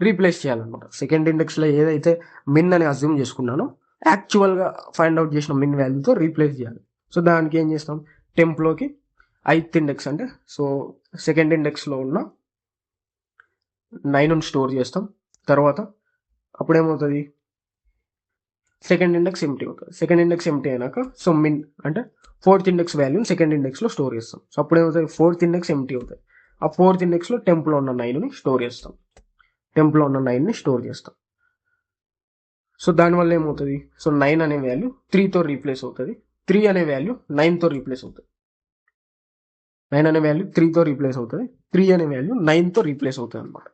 రీప్లేస్ చేయాలన్నమాట. సెకండ్ ఇండెక్స్లో ఏదైతే మిన్ అని అజ్యూమ్ చేసుకున్నానో యాక్చువల్గా ఫైండ్ అవుట్ చేసిన మిన్ వాల్యూతో రీప్లేస్ చేయాలి. సో దానికి ఏం చేస్తాం, టెంప్లోకి ఐత్ ఇండెక్స్ అంటే సో సెకండ్ ఇండెక్స్లో ఉన్న 9 స్టోర్ చేస్తాం. తర్వాత అప్పుడేమవుతుంది, సెకండ్ ఇండెక్స్ ఎంటీ అవుతుంది. సెకండ్ ఇండెక్స్ ఎంటీ అయినాక సో మిన్ అంటే ఫోర్త్ ఇండెక్స్ వాల్యూని సెకండ్ ఇండెక్స్లో స్టోర్ చేస్తాం. సో అప్పుడేమవుతుంది, ఫోర్త్ ఇండెక్స్ ఎంటీ అవుతుంది. ఆ ఫోర్త్ ఇండెక్స్లో టెంప్లో ఉన్న 9ని స్టోర్ చేస్తాం. టెంప్లో ఉన్న 9ని స్టోర్ చేస్తాం. సో దానివల్ల ఏమవుతుంది, సో 9 అనే వాల్యూ 3తో రీప్లేస్ అవుతుంది. 3 అనే వాల్యూ 9తో రీప్లేస్ అవుతుంది. 9 అనే వాల్యూ 3తో రీప్లేస్ అవుతుంది. 3 అనే వాల్యూ 9తో రీప్లేస్ అవుతుంది అనమాట.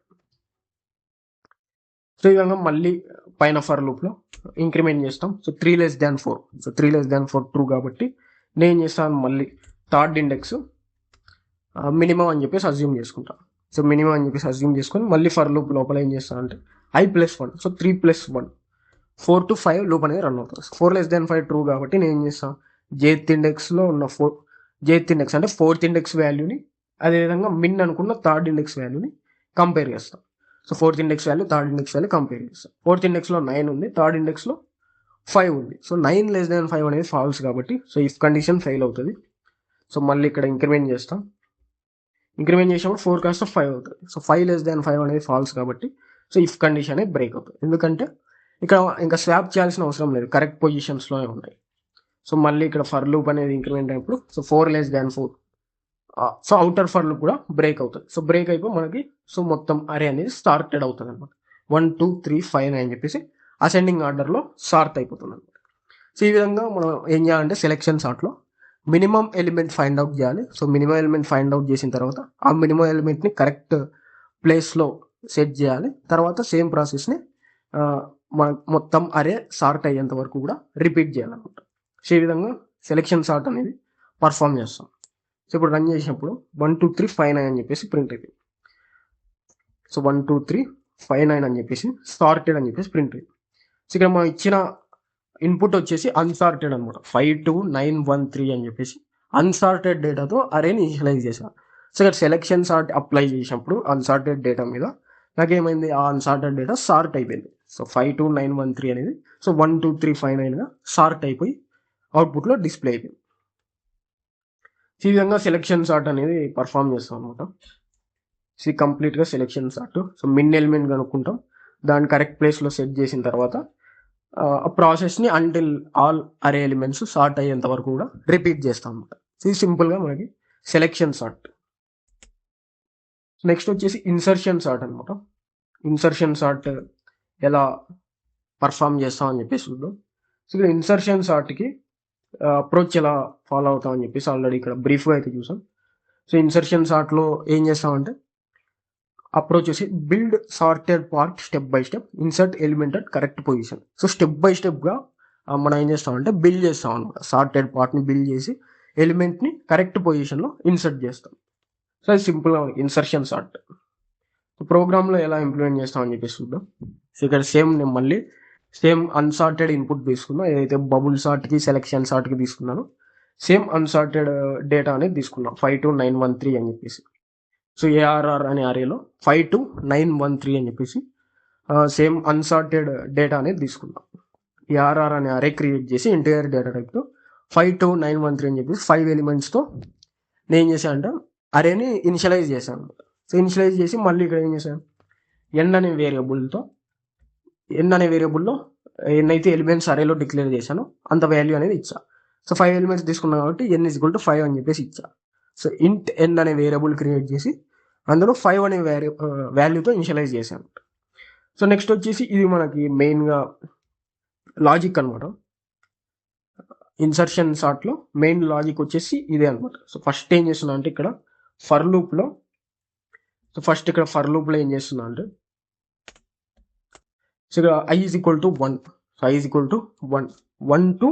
సో ఈ విధంగా మళ్ళీ పైన ఫర్ లూప్లో ఇంక్రిమెంట్ చేస్తాం. So 3 less than 4. So 3 less than 4 true కాబట్టి నేను చేస్తాను మళ్ళీ థర్డ్ ఇండెక్స్ మినిమం అని చెప్పేసి అజ్యూమ్ చేసుకుంటాను. సో మినిమం అని చెప్పేసి అజ్యూమ్ చేసుకొని మళ్ళీ ఫర్ లూప్ లోపల ఏం చేస్తానంటే i+1. సో 3+1 4 to 5 లూప్ అనేది రన్ అవుతుంది. 4 లెస్ దాన్ 5 ట్రూ కాబట్టి నేను ఏం చేస్తాను, జేత్ ఇండెక్స్లో ఉన్న జేత్ ఇండెక్స్ అంటే ఫోర్త్ ఇండెక్స్ వాల్యూని అదేవిధంగా మిన్ అనుకున్న థర్డ్ ఇండెక్స్ వాల్యూని కంపేర్ చేస్తాం. So fourth index value third index value compare చేస్తాం. ఫోర్త్ ఇండెక్స్లో 9 ఉంది, థర్డ్ ఇండెక్స్లో 5 ఉంది. సో 9 లెస్ దాన్ 5 అనేది ఫాల్స్ కాబట్టి సో ఇఫ్ కండిషన్ ఫెయిల్ అవుతుంది. సో మళ్ళీ ఇక్కడ ఇంక్రిమెంట్ చేస్తాం. ఇంక్రిమెంట్ చేసినప్పుడు 4 కాస్త 5 అవుతుంది. సో 5 లెస్ దాన్ 5 అనేది ఫాల్స్ కాబట్టి సో ఇఫ్ కండిషన్ అనేది బ్రేక్ అవుతుంది. ఎందుకంటే ఇక్కడ ఇంకా స్వాప్ చేయాల్సిన అవసరం లేదు, కరెక్ట్ పొజిషన్స్లోనే ఉంటాయి. సో మళ్ళీ ఇక్కడ ఫర్ లూప్ అనేది ఇంక్రిమెంట్ అయినప్పుడు so 4 less than 4 so outer for loop కూడా బ్రేక్ అవుతుంది. సో బ్రేక్ అయిపోయి మనకి సో మొత్తం అరే అనేది స్టార్టెడ్ అవుతుంది అనమాట. 1 2 3 5 9 అని చెప్పేసి అసెండింగ్ ఆర్డర్లో సార్ట్ అయిపోతుంది అనమాట. సో ఈ విధంగా మనం ఏం చేయాలంటే సెలెక్షన్ సార్ట్లో మినిమం ఎలిమెంట్ ఫైండ్ అవుట్ చేయాలి. So minimum element find out చేసిన తర్వాత ఆ మినిమం ఎలిమెంట్ని కరెక్ట్ ప్లేస్లో సెట్ చేయాలి. తర్వాత సేమ్ ప్రాసెస్ని మొత్తం అరే సార్ట్ అయ్యేంత వరకు కూడా రిపీట్ చేయాలన్నమాట. సో ఈ విధంగా సెలెక్షన్ సార్ట్ అనేది పర్ఫామ్ చేస్తాం. సో ఇప్పుడు రన్ చేసినప్పుడు 1 2 3 5 9 అని చెప్పేసి ప్రింట్ అయిపోయింది. సో 1 2 3 5 9 అని చెప్పేసి సార్టెడ్ అని చెప్పేసి ప్రింట్ అయింది. సో ఇక్కడ మనం ఇచ్చిన ఇన్పుట్ వచ్చేసి అన్సార్టెడ్ అనమాట. 5 2 9 1 3 అని చెప్పేసి అన్సార్టెడ్ డేటాతో అరేని ఇనిషియలైజ్ చేశాను. సో ఇక్కడ సెలెక్షన్ సార్ట్ అప్లై చేసినప్పుడు అన్సార్టెడ్ డేటా మీద నాకేమైంది, ఆ అన్సార్టెడ్ డేటా సార్ట్ అయిపోయింది. సో 5 2 9 1 3 అనేది సో 1 2 3 5 9గా సార్ట్ అయిపోయి అవుట్పుట్లో డిస్ప్లే అయిపోయింది. ఈ విధంగా సెలెక్షన్ సార్ట్ అనేది పర్ఫామ్ చేస్తాం అనమాట. సో కంప్లీట్గా సెలెక్షన్ సార్ట్. సో మిన్ ఎలిమెంట్ కనుక్కుంటాం, దాన్ని కరెక్ట్ ప్లేస్లో సెట్ చేసిన తర్వాత ఆ ప్రాసెస్ని అంటిల్ ఆల్ అరే ఎలిమెంట్స్ సార్ట్ అయ్యేంత వరకు కూడా రిపీట్ చేస్తాం అనమాట. సో ఇది సింపుల్గా మనకి సెలెక్షన్ సార్ట్. నెక్స్ట్ వచ్చేసి ఇన్సర్షన్ సార్ట్ అనమాట. ఇన్సర్షన్ సార్ట్ ఎలా పర్ఫామ్ చేస్తాం అని చెప్పేసి చూద్దాం. సో ఇక్కడ ఇన్సర్షన్ సార్ట్కి అప్రోచ్ ఎలా ఫాలో అవుతాం అని చెప్పేసి ఆల్రెడీ ఇక్కడ బ్రీఫ్గా అయితే చూసాం. సో ఇన్సర్షన్ సార్ట్లో ఏం చేస్తామంటే అప్రోచ్ వచ్చి build sorted part step by step insert element at correct position. So step by స్టెప్గా మనం ఏం చేస్తామంటే బిల్డ్ చేస్తాం అనమాట. సార్టెడ్ పార్ట్ని బిల్డ్ చేసి ఎలిమెంట్ని కరెక్ట్ పొజిషన్లో ఇన్సర్ట్ చేస్తాం. సో అది సింపుల్గా ఇన్సర్షన్ సార్ట్. ప్రోగ్రామ్లో ఎలా ఇంప్లిమెంట్ చేస్తామని చెప్పేసి చూద్దాం. సో ఇక్కడ నేను మళ్ళీ సేమ్ అన్సార్టెడ్ ఇన్పుట్ తీసుకున్నాను. ఏదైతే బబుల్ సార్ట్కి సెలెక్షన్ సార్ట్కి తీసుకున్నాను, సేమ్ అన్సార్టెడ్ డేటా అనేది తీసుకున్నాం 5 2 9 1 3 అని చెప్పేసి. సో ఏఆర్ఆర్ అనే అరేలో 5 2 9 1 3 అని చెప్పేసి సేమ్ అన్సార్టెడ్ డేటా అనేది తీసుకున్నాం. ఏఆర్ఆర్ అనే అరే క్రియేట్ చేసి ఇంటీరియర్ డేటా టైప్తో 5 2 9 1 3 అని చెప్పేసి 5 ఎలిమెంట్స్తో నేను ఏం చేశాను అంటే అరేని ఇనిషియలైజ్ చేశాను. సో ఇనిషియలైజ్ చేసి మళ్ళీ ఇక్కడ ఏం చేశాను, ఎన్ అనే వేరియబుల్లో ఎన్నైతే ఎలిమెంట్స్ అరేలో డిక్లేర్ చేశానో అంత వాల్యూ అనేది ఇచ్చా. సో 5 ఎలిమెంట్స్ తీసుకున్నాం కాబట్టి n = 5 అని చెప్పేసి ఇచ్చా. సో ఇంట్ n అనే వేరియబుల్ క్రియేట్ చేసి అందులో 5 అనే వాల్యూతో ఇనిషియలైజ్ చేశాను. సో నెక్స్ట్ వచ్చేసి ఇది మనకి మెయిన్గా లాజిక్ అనమాట. ఇన్సర్షన్ సార్ట్లో మెయిన్ లాజిక్ వచ్చేసి ఇదే అనమాట. సో ఫస్ట్ ఏం చేస్తున్నా అంటే ఇక్కడ ఫర్ లూప్లో ఏం చేస్తున్నా అంటే సో ఇక్కడ i = 1. So i = 1 1 to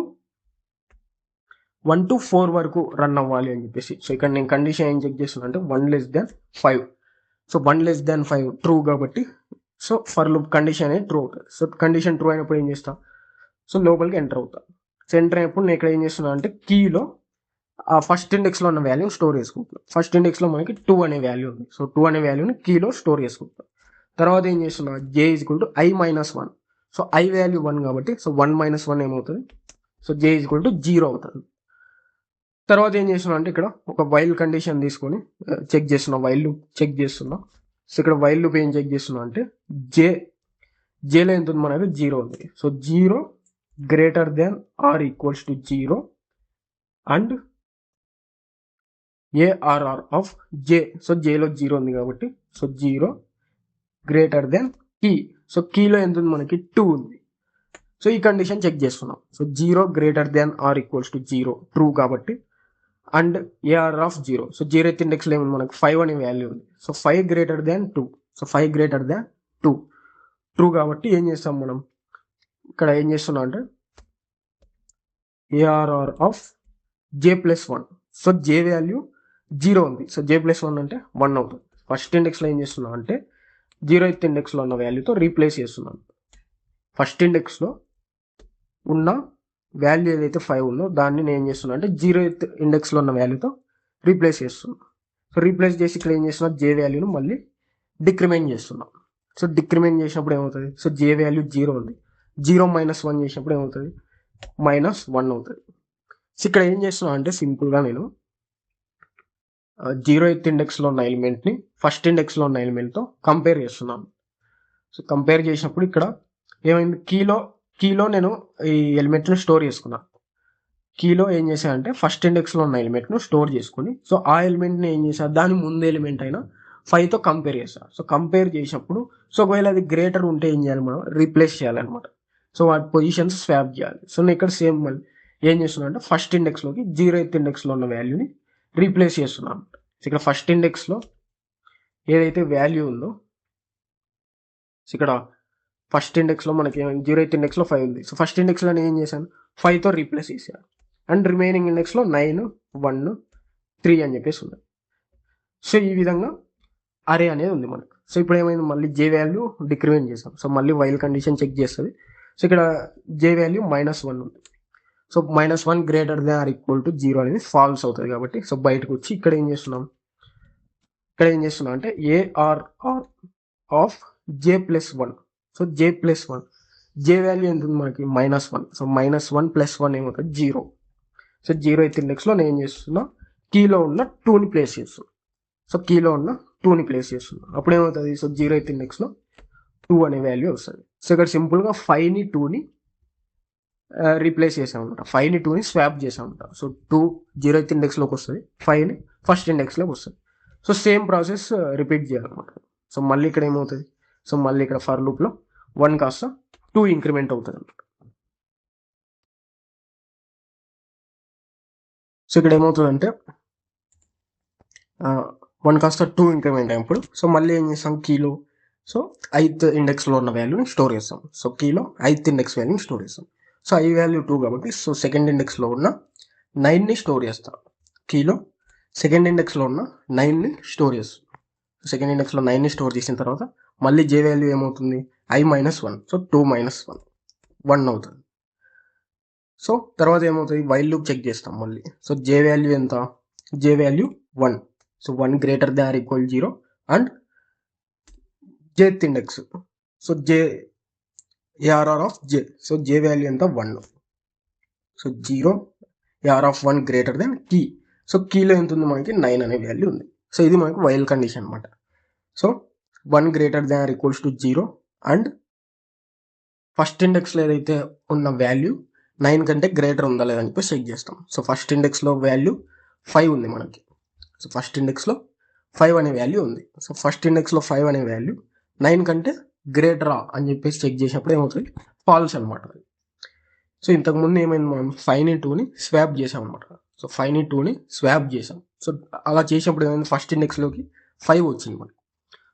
1 to 4 వరకు రన్ అవ్వాలి అని చెప్పేసి. సో ఇక్కడ నేను కండిషన్ ఏం చెక్ చేస్తున్నా అంటే 1<5. సో 1<5 ట్రూ కాబట్టి సో ఫర్ లూప్ కండిషన్ అనేది ట్రూ అవుతుంది. సో కండిషన్ ట్రూ అయినప్పుడు ఏం చేస్తా, సో లోపలికి ఎంటర్ అవుతా. సో ఎంటర్ అయినప్పుడు నేను ఇక్కడ ఏం చేస్తున్నా అంటే కీలో ఆ ఫస్ట్ ఇండెక్స్లో ఉన్న వాల్యూని స్టోర్ చేసుకుంటున్నాం. ఫస్ట్ ఇండెక్స్లో మనకి 2 అనే వాల్యూ ఉంది. సో 2 అనే వాల్యూని కీలో స్టోర్ చేసుకుంటాం. తర్వాత ఏం చేస్తున్నా, j = i-1. So i value 1 కాబట్టి సో 1 - 1 ఏమవుతుంది, సో j = 0 అవుతుంది. తర్వాత ఏం చేస్తున్నా అంటే ఇక్కడ ఒక వైల్ కండిషన్ తీసుకొని చెక్ చేస్తున్నా, వైల్ లూప్ చెక్ చేస్తున్నా. సో ఇక్కడ వైల్ లూప్ ఏం చెక్ చేస్తున్నా అంటే జేలో ఎంత ఉంది మనకి 0 ఉంది. So 0 greater then or equals to 0 and ARR of j. So jలో 0 ఉంది కాబట్టి so 0 greater than key. So కీలో ఎంత ఉంది మనకి 2 ఉంది. సో ఈ కండిషన్ చెక్ చేస్తున్నాం. So 0 greater then or equals to 0 true కాబట్టి and ARR of 0. So 0th ఇండెక్స్లో ఏముంది మనకి 5 అనే వాల్యూ ఉంది. So 5 greater than 2. So 5 greater than 2 true కాబట్టి ఏం చేస్తాం మనం ఇక్కడ ఏం చేస్తున్నాం అంటే ARR of j+1. So j value 0 ఉంది. సో j+1 అంటే 1 అవుతుంది. ఫస్ట్ ఇండెక్స్లో ఏం చేస్తున్నాం అంటే 0th ఇండెక్స్లో ఉన్న వాల్యూతో రీప్లేస్ చేస్తున్నాం. ఫస్ట్ ఇండెక్స్లో ఉన్న వాల్యూ ఏదైతే 5 ఉందో దాన్ని నేను ఏం చేస్తున్నా అంటే 0th ఇండెక్స్లో ఉన్న వాల్యూతో రీప్లేస్ చేస్తున్నా. సో రీప్లేస్ చేసి ఇక్కడ ఏం చేస్తున్నా, j వాల్యూను మళ్ళీ డిక్రిమెంట్ చేస్తున్నాం. సో డిక్రిమెంట్ చేసినప్పుడు ఏమవుతుంది, సో j వాల్యూ 0 ఉంది. 0 - 1 చేసినప్పుడు ఏమవుతుంది, -1 అవుతుంది. సో ఇక్కడ ఏం చేస్తున్నా అంటే సింపుల్గా నేను 0th ఇండెక్స్లో ఉన్న ఎలిమెంట్ని ఫస్ట్ ఇండెక్స్లో ఉన్న ఎలిమెంట్తో కంపేర్ చేస్తున్నాను. సో కంపేర్ చేసినప్పుడు ఇక్కడ ఏమైంది, కీలో నేను ఈ ఎలిమెంట్ను స్టోర్ చేసుకున్నాను. కీలో ఏం చేశా అంటే ఫస్ట్ ఇండెక్స్లో ఉన్న ఎలిమెంట్ను స్టోర్ చేసుకుని సో ఆ ఎలిమెంట్ని ఏం చేశా, దాని ముందు ఎలిమెంట్ అయినా 5తో కంపేర్ చేస్తా. సో కంపేర్ చేసినప్పుడు సో ఒకవేళ అది గ్రేటర్ ఉంటే ఏం చేయాలి, మనం రీప్లేస్ చేయాలన్నమాట. సో వాటి పొజిషన్స్ స్వాప్ చేయాలి. సో నేను ఇక్కడ సేమ్ మళ్ళీ ఏం చేస్తున్నా అంటే ఫస్ట్ ఇండెక్స్లోకి 0th ఇండెక్స్లో ఉన్న వాల్యూని రీప్లేస్ చేస్తున్నాను. సో ఇక్కడ ఫస్ట్ ఇండెక్స్లో ఏదైతే వాల్యూ ఉందో, సో ఇక్కడ ఫస్ట్ ఇండెక్స్లో మనకి 0th ఇండెక్స్లో 5 ఉంది. సో ఫస్ట్ ఇండెక్స్లో నేను ఏం చేశాను, 5తో రీప్లేస్ చేశాను. అండ్ రిమైనింగ్ ఇండెక్స్లో 9, 1, 3 అని చెప్పేసి ఉంది. సో ఈ విధంగా అరే అనేది ఉంది మనకు. సో ఇప్పుడు ఏమైంది, మళ్ళీ j వాల్యూ డిక్రిమెంట్ చేసాం. సో మళ్ళీ వైల్ కండిషన్ చెక్ చేస్తుంది. సో ఇక్కడ j వాల్యూ -1 ఉంది. So -1 greater then or equal to 0 అనేది ఫాల్స్ అవుతుంది కాబట్టి సో బయటకు వచ్చి ఇక్కడ ఏం చేస్తున్నాం అంటే ARR of j+1. So j+1 j value ఎంత ఉంది మనకి -1. సో -1 + 1 ఏమవుతుంది 0. సో 0th ఇండెక్స్లో నేను ఏం చేస్తున్నా, కీలో ఉన్న 2ని ప్లేస్ చేస్తున్నా. సో కీలో ఉన్న 2ని ప్లేస్ చేస్తున్నా. అప్పుడు ఏమవుతుంది, సో 0th ఇండెక్స్లో 2 అనే వాల్యూ వస్తుంది. సో ఇక్కడ సింపుల్గా 5ని 2ని రీప్లేస్ చేసామన్నమాట. 5ని 2ని స్వాప్ చేసామన్నమాట. సో 2 0th ఇండెక్స్లోకి వస్తుంది, 5ని ఫస్ట్ ఇండెక్స్లోకి వస్తుంది. సో సేమ్ ప్రాసెస్ రిపీట్ చేయాలన్నమాట. సో మళ్ళీ ఇక్కడ ఏమవుతుంది, సో మళ్ళీ ఇక్కడ ఫర్ లూప్లో 1 కాస్త 2 ఇంక్రిమెంట్ అవుతుంది అన్నమాట. సో ఇక్కడ ఏమవుతుందంటే 1 కాస్త 2 ఇంక్రిమెంట్ అయినప్పుడు సో మళ్ళీ ఏం చేస్తాం, కీలో సో 8th ఇండెక్స్లో ఉన్న వాల్యూని స్టోర్ చేస్తాం. సో కీలో 8th ఇండెక్స్ వాల్యూని స్టోర్ చేస్తాం. సో i వాల్యూ 2 కాబట్టి సో సెకండ్ ఇండెక్స్లో ఉన్న 9ని స్టోర్ చేస్తాం. కీలో సెకండ్ ఇండెక్స్లో ఉన్న 9ని స్టోర్ చేస్తాం. సెకండ్ ఇండెక్స్లో 9ని స్టోర్ చేసిన తర్వాత మళ్ళీ j వాల్యూ ఏమవుతుంది, i-1. సో 2 - 1 అవుతుంది. సో తర్వాత ఏమవుతుంది, వైల్ లూప్ చెక్ చేస్తాం మళ్ళీ. సో j వాల్యూ ఎంత, j value 1. So 1 greater than or equal 0 and jth index. So ARR of j. So j value ఎంత 1. So 0 ARR of 1 greater than key. So కీలో ఎంత ఉంది మనకి 9 అనే వాల్యూ ఉంది. సో ఇది మనకి వైల్ కండిషన్ అనమాట. So 1 greater than or equals to 0 and first ఇండెక్స్లో ఏదైతే ఉన్న వాల్యూ 9 కంటే గ్రేటర్ ఉందా లేదని చెప్పి చెక్ చేస్తాం. సో ఫస్ట్ ఇండెక్స్లో వాల్యూ 5 ఉంది మనకి. సో ఫస్ట్ ఇండెక్స్లో 5 అనే వాల్యూ ఉంది. సో ఫస్ట్ ఇండెక్స్లో 5 అనే వాల్యూ 9 కంటే గ్రేటరా అని చెప్పేసి చెక్ చేసినప్పుడు ఏమవుతుంది, ఫాల్స్ అనమాట. సో ఇంతకుముందు ఏమైంది, మనం 5ని 2ని స్వాప్ చేసాం అనమాట. సో 5ని 2ని స్వాప్ చేసాం. సో అలా చేసినప్పుడు ఏమైంది, ఫస్ట్ ఇండెక్స్లోకి 5 వచ్చింది మనకి.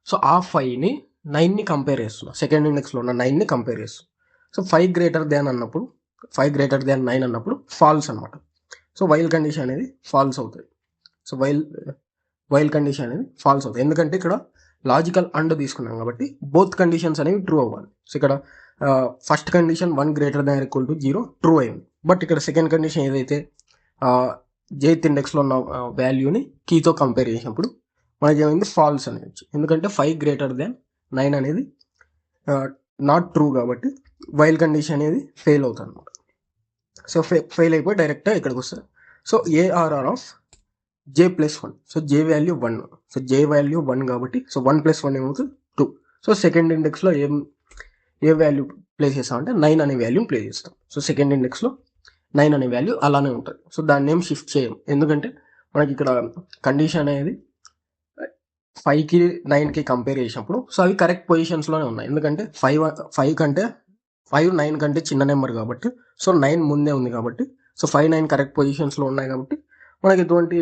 సో ఆ 5ని 9ని కంపేర్ చేస్తున్నాం. సెకండ్ ఇండెక్స్లో ఉన్న 9ని కంపేర్ చేస్తున్నాం. సో 5 గ్రేటర్ దాన్ 9 అన్నప్పుడు ఫాల్స్ అనమాట. సో వైల్ కండిషన్ అనేది ఫాల్స్ అవుతుంది. సో వైల్ కండిషన్ అనేది ఫాల్స్ అవుతుంది, ఎందుకంటే ఇక్కడ లాజికల్ అండ్ తీసుకున్నాం కాబట్టి బోత్ కండిషన్స్ అనేవి ట్రూ అవ్వాలి. సో ఇక్కడ ఫస్ట్ కండిషన్ 1 > 0 ట్రూ అయింది. బట్ ఇక్కడ సెకండ్ కండిషన్ ఏదైతే jth ఇండెక్స్లో ఉన్న వాల్యూని కీతో కంపేర్ చేసినప్పుడు మనకి ఏమైంది, ఫాల్స్ అనేది. ఎందుకంటే 5 > 9 అనేది నాట్ ట్రూ కాబట్టి వైల్ కండిషన్ అనేది ఫెయిల్ అవుతుంది అనమాట. సో ఫెయిల్ అయిపోయి డైరెక్ట్గా ఇక్కడికి వస్తుంది. So ARR of j+1. So j value 1. So j value 1 కాబట్టి సో 1 + 1 ఏమవుతుంది 2. సో సెకండ్ ఇండెక్స్లో ఏ వాల్యూ ప్లేస్ చేస్తామంటే 9 అనే వాల్యూని ప్లేస్ చేస్తాం. సో సెకండ్ ఇండెక్స్లో 9 అనే వాల్యూ అలానే ఉంటుంది. సో దాన్ని ఏం షిఫ్ట్ చేయం, ఎందుకంటే మనకి ఇక్కడ కండిషన్ అనేది 5కి 9కి కంపేర్ చేసినప్పుడు సో అవి కరెక్ట్ పొజిషన్స్లోనే ఉన్నాయి. ఎందుకంటే 5 9 కంటే చిన్న నెంబర్ కాబట్టి సో 9 ముందే ఉంది కాబట్టి సో 5 9 కరెక్ట్ పొజిషన్స్లో ఉన్నాయి కాబట్టి మనకి ఎటువంటి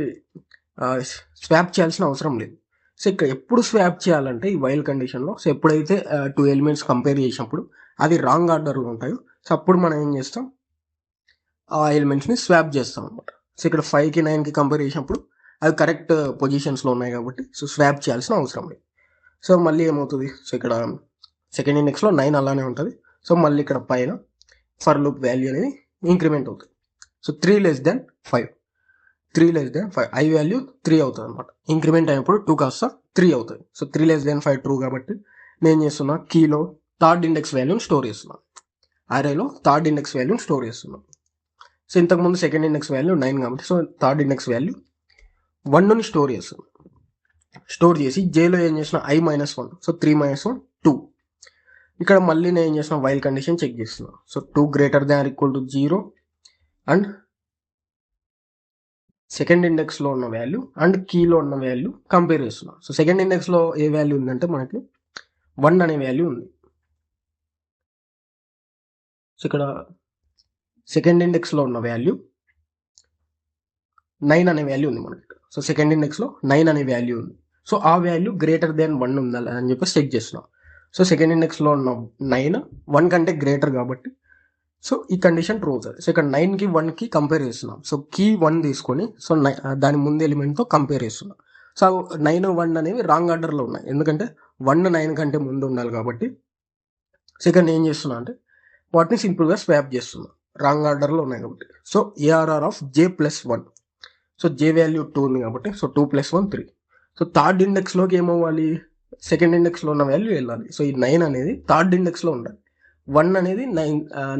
స్వాప్ చేయాల్సిన అవసరం లేదు. సో ఇక్కడ ఎప్పుడు స్వాప్ చేయాలంటే ఈ వైల్ కండిషన్లో, సో ఎప్పుడైతే 2 ఎలిమెంట్స్ కంపేర్ చేసినప్పుడు అది రాంగ్ ఆర్డర్లో ఉంటాయో సో అప్పుడు మనం ఏం చేస్తాం, ఆ ఎలిమెంట్స్ని స్వాప్ చేస్తాం అనమాట. సో ఇక్కడ 5కి 9కి కంపేర్ చేసినప్పుడు అవి కరెక్ట్ పొజిషన్స్లో ఉన్నాయి కాబట్టి సో స్వాప్ చేయాల్సిన అవసరం లేదు. సో మళ్ళీ ఏమవుతుంది, సో ఇక్కడ సెకండ్ ఇండెక్స్లో 9 అలానే ఉంటుంది. సో మళ్ళీ ఇక్కడ పైన ఫర్ లూప్ వాల్యూ అనేది ఇంక్రిమెంట్ అవుతుంది. సో 3 < 5 3 < 5 ఐ వాల్యూ 3 అవుతుంది అనమాట. ఇంక్రిమెంట్ అయినప్పుడు 2 కాస్త 3 అవుతుంది. సో 3 < 5 ట్రూ కాబట్టి నేను చేస్తున్నా కీలో థర్డ్ ఇండెక్స్ వాల్యూని స్టోర్ చేస్తున్నాను, అరేలో థర్డ్ ఇండెక్స్ వాల్యూని స్టోర్ చేస్తున్నాను. సో ఇంతకుముందు సెకండ్ ఇండెక్స్ వాల్యూ 9 కాబట్టి సో థర్డ్ ఇండెక్స్ వాల్యూ 1ని స్టోర్ చేస్తున్నాను. స్టోర్ చేసి జేలో ఏం చేసిన i-1. సో 3 - 1 2. ఇక్కడ మళ్ళీ నేను ఏం చేసిన వైల్ కండిషన్ చెక్ చేస్తున్నాను. సో 2 > 0 అండ్ సెకండ్ ఇండెక్స్లో ఉన్న వాల్యూ అండ్ కీలో ఉన్న వాల్యూ కంపేర్ చేస్తున్నాం. సో సెకండ్ ఇండెక్స్లో ఏ వాల్యూ ఉందంటే మనకి 1 అనే వాల్యూ ఉంది. సో ఇక్కడ సెకండ్ ఇండెక్స్లో ఉన్న వాల్యూ 9 అనే వాల్యూ ఉంది మనకి. సో సెకండ్ ఇండెక్స్లో 9 అనే వాల్యూ ఉంది. సో ఆ వాల్యూ > 1 ఉందా అని చెప్పి చెక్ చేస్తున్నాం. సో సెకండ్ ఇండెక్స్లో ఉన్న 9 1 కంటే గ్రేటర్ కాబట్టి సో ఈ కండిషన్ ట్రూ అవుతుంది. సో ఇక్కడ 9కి 1కి కంపేర్ చేస్తున్నాం. సో కీ 1 తీసుకొని సో దాని ముందు ఎలిమెంట్తో కంపేర్ చేస్తున్నాం. సో 9 1 అనేవి రాంగ్ ఆర్డర్లో ఉన్నాయి, ఎందుకంటే 1 9 కంటే ముందు ఉండాలి కాబట్టి. సో ఇక్కడ నేను ఏం చేస్తున్నా అంటే వాటిని సింపుల్గా స్వాప్ చేస్తున్నా, రాంగ్ ఆర్డర్లో ఉన్నాయి కాబట్టి. So ARR of j+1. So j value 2 ఉంది కాబట్టి సో 2 + 1 3. సో థర్డ్ ఇండెక్స్లోకి ఏమవ్వాలి, సెకండ్ ఇండెక్స్లో ఉన్న వాల్యూ వెళ్ళాలి. సో ఈ 9 అనేది థర్డ్ ఇండెక్స్లో ఉండాలి, 1 అనేది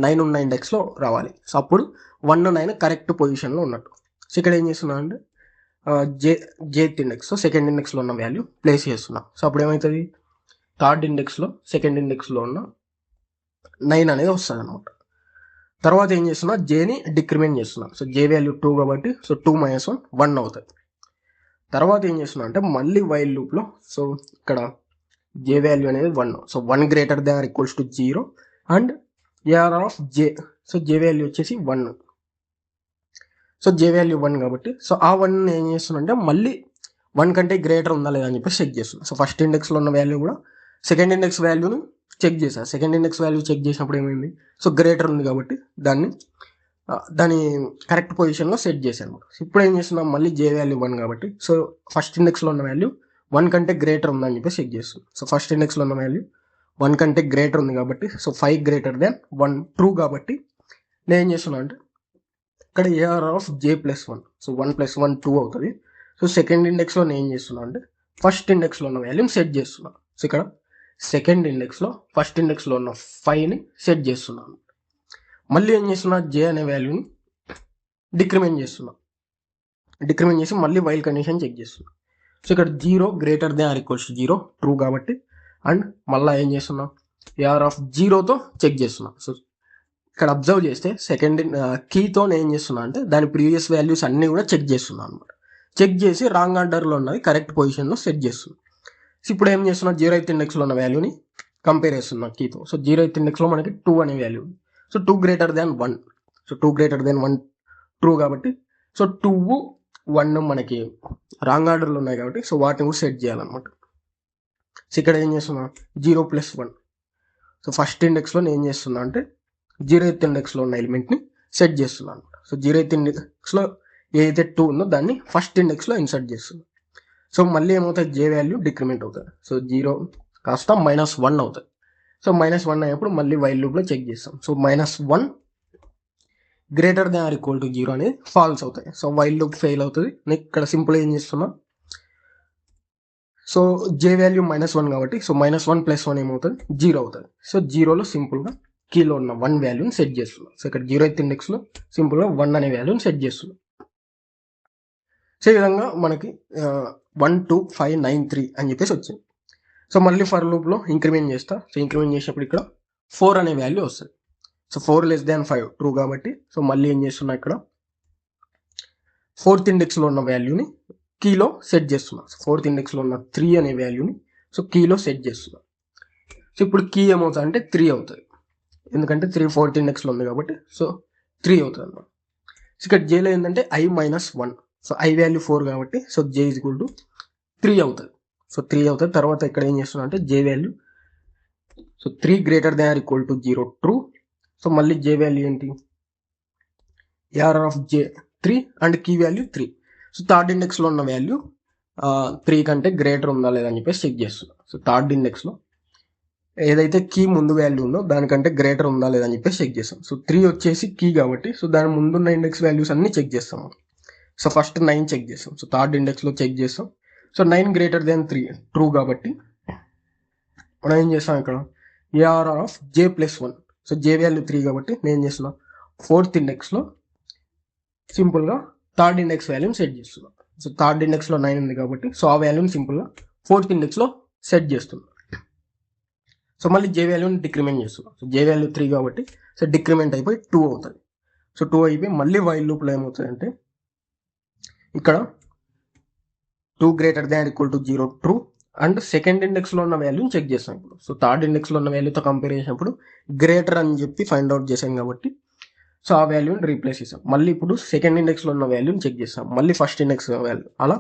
9 ఉన్న ఇండెక్స్లో రావాలి. సో అప్పుడు 1 9 కరెక్ట్ పొజిషన్లో ఉన్నట్టు. సో ఇక్కడ ఏం చేస్తున్నా అంటే jth ఇండెక్స్, సో సెకండ్ ఇండెక్స్లో ఉన్న వాల్యూ ప్లేస్ చేస్తున్నా. సో అప్పుడు ఏమవుతుంది, థర్డ్ ఇండెక్స్లో సెకండ్ ఇండెక్స్లో ఉన్న 9 అనేది వస్తుంది అనమాట. తర్వాత ఏం చేస్తున్నా, జేని డిక్రిమెంట్ చేస్తున్నా. సో j వాల్యూ 2 కాబట్టి సో 2 - 1 1 అవుతుంది. తర్వాత ఏం చేస్తున్నా అంటే మళ్ళీ వైల్ లూప్లో సో ఇక్కడ j వాల్యూ అనేది 1. So 1 > 0 and ARR of j. So j value వచ్చేసి 1. సో j వాల్యూ 1 కాబట్టి సో ఆ 1 ఏం చేస్తున్నా అంటే మళ్ళీ 1 కంటే గ్రేటర్ ఉందా లేదా అని చెప్పి చెక్ చేస్తున్నా. సో ఫస్ట్ ఇండెక్స్లో ఉన్న వాల్యూ కూడా సెకండ్ ఇండెక్స్ వాల్యూను చెక్ చేశాను. సెకండ్ ఇండెక్స్ వాల్యూ చెక్ చేసినప్పుడు ఏమైంది, సో గ్రేటర్ ఉంది కాబట్టి దాని కరెక్ట్ పొజిషన్లో సెట్ చేశాను. ఇప్పుడు ఏం చేస్తున్నాం, మళ్ళీ j వాల్యూ 1 కాబట్టి సో ఫస్ట్ ఇండెక్స్లో ఉన్న వాల్యూ 1 కంటే గ్రేటర్ ఉందని చెప్పి చెక్ చేస్తున్నాం. సో ఫస్ట్ ఇండెక్స్లో ఉన్న వాల్యూ 1 కంటే గ్రేటర్ ఉంది కాబట్టి సో 5 < 1 ట్రూ కాబట్టి నేను ఏం చేస్తున్నా అంటే ఇక్కడ ARR ఆఫ్ j+1. సో 1 + 1 2 అవుతుంది. సో సెకండ్ ఇండెక్స్లో నేను ఏం చేస్తున్నా అంటే ఫస్ట్ ఇండెక్స్లో ఉన్న వాల్యూని సెట్ చేస్తున్నా. సో ఇక్కడ సెకండ్ ఇండెక్స్లో ఫస్ట్ ఇండెక్స్లో ఉన్న 5ని సెట్ చేస్తున్నాను. మళ్ళీ ఏం చేస్తున్నా, j అనే వాల్యూని డిక్రిమెంట్ చేస్తున్నా. డిక్రిమెంట్ చేసి మళ్ళీ వైల్ కండిషన్ చెక్ చేస్తున్నా. సో ఇక్కడ 0 > 0 ట్రూ కాబట్టి అండ్ మళ్ళీ ఏం చేస్తున్నా, ARR ఆఫ్ 0తో చెక్ చేస్తున్నా. సో ఇక్కడ అబ్జర్వ్ చేస్తే సెకండ్ కీతో నేను ఏం చేస్తున్నా అంటే దాని ప్రీవియస్ వాల్యూస్ అన్నీ కూడా చెక్ చేస్తున్నా అనమాట. చెక్ చేసి రాంగ్ ఆర్డర్లో ఉన్నది కరెక్ట్ పొజిషన్లో సెట్ చేస్తున్నా. సో ఇప్పుడు ఏం చేస్తున్నా, 0th ఇండెక్స్లో ఉన్న వాల్యూని కంపేర్ చేస్తున్నా కీతో. సో 0th ఇండెక్స్లో మనకి 2 అనే వాల్యూ ఉంది. సో 2 > 1. సో 2 > 1 ట్రూ కాబట్టి సో 2 1 మనకి రాంగ్ ఆర్డర్లో ఉన్నాయి కాబట్టి సో వాటిని కూడా సెట్ చేయాలన్నమాట. సో ఇక్కడ ఏం చేస్తున్నా, 0 + 1. సో ఫస్ట్ ఇండెక్స్లో నేను ఏం చేస్తున్నా అంటే 0th ఇండెక్స్లో ఉన్న ఎలిమెంట్ని సెట్ చేస్తున్నాను అనమాట. సో 0th ఇండెక్స్లో ఏదైతే 2 ఉందో దాన్ని ఫస్ట్ ఇండెక్స్లో ఇన్సర్ట్ చేస్తుంది. సో మళ్ళీ ఏమవుతుంది, జే వాల్యూ డిక్రిమెంట్ అవుతుంది. సో 0 కాస్త -1 అవుతుంది. సో -1 అయినప్పుడు మళ్ళీ వైల్ లూప్లో చెక్ చేస్తాం. So -1 greater than or equal to 0 అనేది ఫాల్స్ అవుతాయి. సో వైల్ లూప్ ఫెయిల్ అవుతుంది. నేను ఇక్కడ సింపుల్ ఏం చేస్తున్నా, సో జే వాల్యూ -1 కాబట్టి సో -1 + 1 ఏమవుతుంది, 0 అవుతుంది. సో 0లో సింపుల్గా కీలో ఉన్న 1 వాల్యూని సెట్ చేస్తున్నాం. సో ఇక్కడ 0th ఇండెక్స్లో సింపుల్గా 1 అనే వాల్యూని సెట్ చేస్తున్నాం. సో ఈ విధంగా మనకి 1 2 5 9 3 అని చెప్పేసి వచ్చింది. సో మళ్ళీ ఫర్ లూప్లో ఇంక్రిమెంట్ చేస్తా. సో ఇంక్రిమెంట్ చేసినప్పుడు ఇక్కడ 4 అనే వాల్యూ వస్తుంది. సో 4 < 5 ట్రూ కాబట్టి సో మళ్ళీ ఏం చేస్తున్నా, ఇక్కడ 4th ఇండెక్స్లో ఉన్న వాల్యూని కీలో సెట్ చేస్తున్నా. సో 4th ఇండెక్స్లో ఉన్న 3 అనే వాల్యూని సో కీలో సెట్ చేస్తున్నా. సో ఇప్పుడు కీ ఏమవుతుంది అంటే 3 అవుతుంది, ఎందుకంటే 3 4th ఇండెక్స్లో ఉంది కాబట్టి సో 3 అవుతుంది అన్నమాట. సో ఇక్కడ జేలో ఏంటంటే i - 1, సో i వాల్యూ 4 కాబట్టి సో j = 3 అవుతుంది. సో 3 అవుతుంది. తర్వాత ఇక్కడ ఏం చేస్తున్నా అంటే j value so 3 greater than or equal to 0 true. So మళ్ళీ j వాల్యూ ఏంటి, ARR(j) 3 and key value 3. So third ఇండెక్స్లో ఉన్న వాల్యూ 3 కంటే గ్రేటర్ ఉందా లేదా అని చెప్పేసి చెక్ చేస్తున్నాం. సో థర్డ్ ఇండెక్స్లో ఏదైతే కీ ముందు వాల్యూ ఉందో దానికంటే గ్రేటర్ ఉందా లేదా అని చెప్పేసి చెక్ చేస్తాం. సో 3 వచ్చేసి కీ కాబట్టి సో దాని ముందున్న ఇండెక్స్ వాల్యూస్ అన్ని చెక్ చేస్తాం. సో ఫస్ట్ 9 చెక్ చేస్తాం. సో థర్డ్ ఇండెక్స్లో చెక్ చేస్తాం. సో 9 గ్రేటర్ దాన్ 3 ట్రూ కాబట్టి మనం ఏం చేస్తాం, ఇక్కడ ARR(j + 1). సో j వాల్యూ 3 కాబట్టి నేను ఏం చేస్తున్నా, 4th ఇండెక్స్లో సింపుల్గా థర్డ్ ఇండెక్స్ వాల్యూని సెట్ చేస్తున్నాం. సో థర్డ్ ఇండెక్స్లో 9 ఉంది కాబట్టి సో ఆ వాల్యూని సింపుల్గా 4th ఇండెక్స్లో సెట్ చేస్తున్నాం. సో మళ్ళీ j వాల్యూని డిక్రిమెంట్ చేస్తున్నాం. సో j వాల్యూ 3 కాబట్టి సో డిక్రిమెంట్ అయిపోయి 2 అవుతుంది. సో 2 అయిపోయి మళ్ళీ వైల్ లూప్లో ఏమవుతుంది అంటే ఇక్కడ 2 greater than equal to 0 true and second ఇండెక్స్లో ఉన్న వాల్యూని చెక్ చేస్తాం. ఇప్పుడు సో థర్డ్ ఇండెక్స్లో ఉన్న వాల్యూతో కంపేర్ చేసినప్పుడు గ్రేటర్ అని చెప్పి ఫైండ్ అవుట్ చేసాం కాబట్టి సో ఆ వాల్యూని రీప్లేస్ చేస్తాం. మళ్ళీ ఇప్పుడు సెకండ్ ఇండెక్స్లో ఉన్న వాల్యూని చెక్ చేస్తాం. మళ్ళీ ఫస్ట్ ఇండెక్స్ వాల్యూ అలా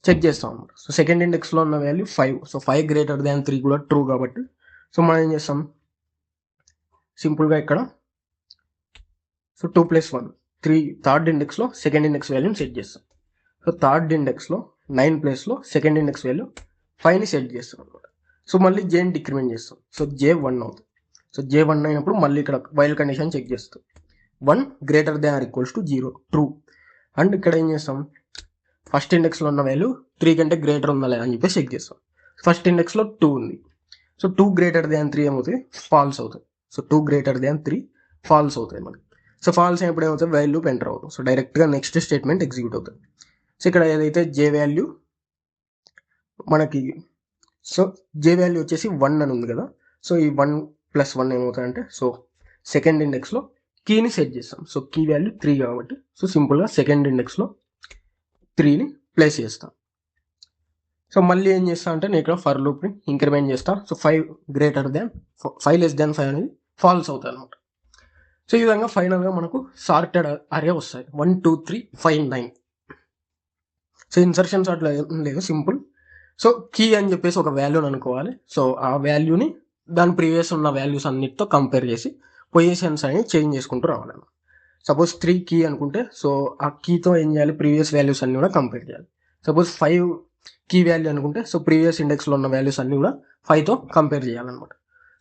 చెక్ చేస్తాం అన్నమాట. సో సెకండ్ ఇండెక్స్లో ఉన్న వాల్యూ 5. సో 5 గ్రేటర్ దాన్ 3 కూడా ట్రూ కాబట్టి సో మనం ఏం చేస్తాం, సింపుల్గా ఇక్కడ సో 2 + 1 3 థర్డ్ ఇండెక్స్లో సెకండ్ ఇండెక్స్ వాల్యూని సెట్ చేస్తాం. సో థర్డ్ ఇండెక్స్లో 9 ప్లేస్లో సెకండ్ ఇండెక్స్ వాల్యూ 5ని సెట్ చేస్తాం అనమాట. సో మళ్ళీ జేని డిక్రిమెంట్ చేస్తాం. సో j 1 అవుతుంది. సో j 1 అయినప్పుడు మళ్ళీ ఇక్కడ వైల్ కండిషన్ చెక్ చేస్తాం. 1 greater than or equals to 0 true and ఇక్కడ ఏం చేస్తాం, ఫస్ట్ ఇండెక్స్లో ఉన్న వాల్యూ 3 కంటే గ్రేటర్ ఉందా లేదా అని చెప్పేసి చెక్ చేస్తాం. ఫస్ట్ ఇండెక్స్లో 2 ఉంది. సో 2 గ్రేటర్ దాన్ 3 ఏమవుతుంది, ఫాల్స్ అవుతుంది. సో 2 గ్రేటర్ దాన్ 3 ఫాల్స్ అవుతాయి మనకి. సో ఫాల్స్ అయినప్పుడు ఏమవుతుంది, వైల్ లూప్ ఎంటర్ అవుతుంది. సో డైరెక్ట్గా నెక్స్ట్ స్టేట్మెంట్ ఎగ్జిక్యూట్ అవుతుంది. సో ఇక్కడ ఏదైతే j వాల్యూ మనకి సో j వాల్యూ వచ్చేసి 1 అని ఉంది కదా. సో ఈ 1 + 1 ఏమవుతుందంటే సో సెకండ్ ఇండెక్స్లో కీని సెట్ చేస్తాం. సో కీ వాల్యూ 3 కాబట్టి సో సింపుల్గా సెకండ్ ఇండెక్స్లో 3ని ప్లేస్ చేస్తాం. సో మళ్ళీ ఏం చేస్తా అంటే నేను ఇక్కడ ఫర్ లూప్ని ఇంక్రిమెంట్ చేస్తా. సో 5 < 5 అనేది ఫాల్స్ అవుతుంది అనమాట. సో ఈ విధంగా ఫైనల్గా మనకు సార్టెడ్ అరే వస్తాయి 1 2 3 5 9. సో ఇన్సర్షన్స్ అట్లా లేదు, సింపుల్. సో కీ అని చెప్పేసి ఒక వాల్యూని అనుకోవాలి. సో ఆ వాల్యూని దాని ప్రీవియస్ ఉన్న వాల్యూస్ అన్నిటితో కంపేర్ చేసి పొజిషన్స్ అనేవి చేంజ్ చేసుకుంటూ రావాలి. సపోజ్ 3 కీ అనుకుంటే సో ఆ కీతో ఏం చేయాలి, ప్రీవియస్ వాల్యూస్ అన్ని కూడా కంపేర్ చేయాలి. సపోజ్ 5 కీ వాల్యూ అనుకుంటే సో ప్రీవియస్ ఇండెక్స్లో ఉన్న వాల్యూస్ అన్ని కూడా 5తో కంపేర్ చేయాలన్నమాట.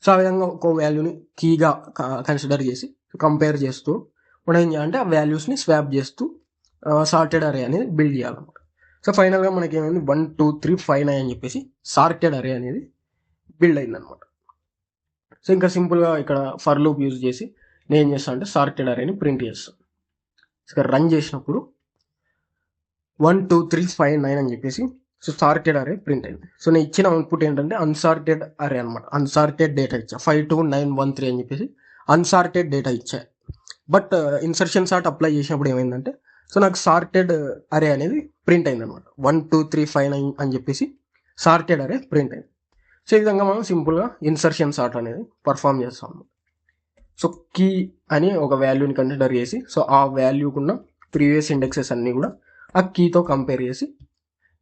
సో ఆ విధంగా ఒక వాల్యూని కీగా కన్సిడర్ చేసి కంపేర్ చేస్తూ మనం ఏం చేయాలంటే ఆ వాల్యూస్ని స్వాప్ చేస్తూ సార్టెడ్ అరే అనేది బిల్డ్ చేయాలన్నమాట. సో ఫైనల్గా మనకి ఏమైంది 1 2 3 5 9 అని చెప్పేసి సార్టెడ్ అరే అనేది బిల్డ్ అయిందనమాట. సో ఇంకా సింపుల్గా ఇక్కడ ఫర్ లూప్ యూజ్ చేసి నేను ఏం చేస్తాను అంటే సార్టెడ్ అరేని ప్రింట్ చేస్తాను. ఇక్కడ రన్ చేసినప్పుడు 1 2 3 5 9 అని చెప్పేసి సో సార్టెడ్ అరే ప్రింట్ అయింది. సో నేను ఇచ్చిన అవుట్పుట్ ఏంటంటే అన్సార్టెడ్ అరే అనమాట. అన్సార్టెడ్ డేటా ఇచ్చా 5 2 9 1 3 అని చెప్పేసి అన్సార్టెడ్ డేటా ఇచ్చా. బట్ ఇన్సర్షన్ సార్ట్ అప్లై చేసినప్పుడు ఏమైందంటే సో నాకు సార్టెడ్ అరే అనేది ప్రింట్ అయింది అనమాట. 1 2 3 5 9 అని చెప్పేసి సార్టెడ్ అరే ప్రింట్ అయింది. సో ఈ విధంగా మనం సింపుల్గా ఇన్సర్షన్ సార్ట్ అనేది పర్ఫామ్ చేస్తాం. సో కీ అని ఒక వాల్యూని కన్సిడర్ చేసి సో ఆ వాల్యూకున్న ప్రీవియస్ ఇండెక్సెస్ అన్నీ కూడా ఆ కీతో కంపేర్ చేసి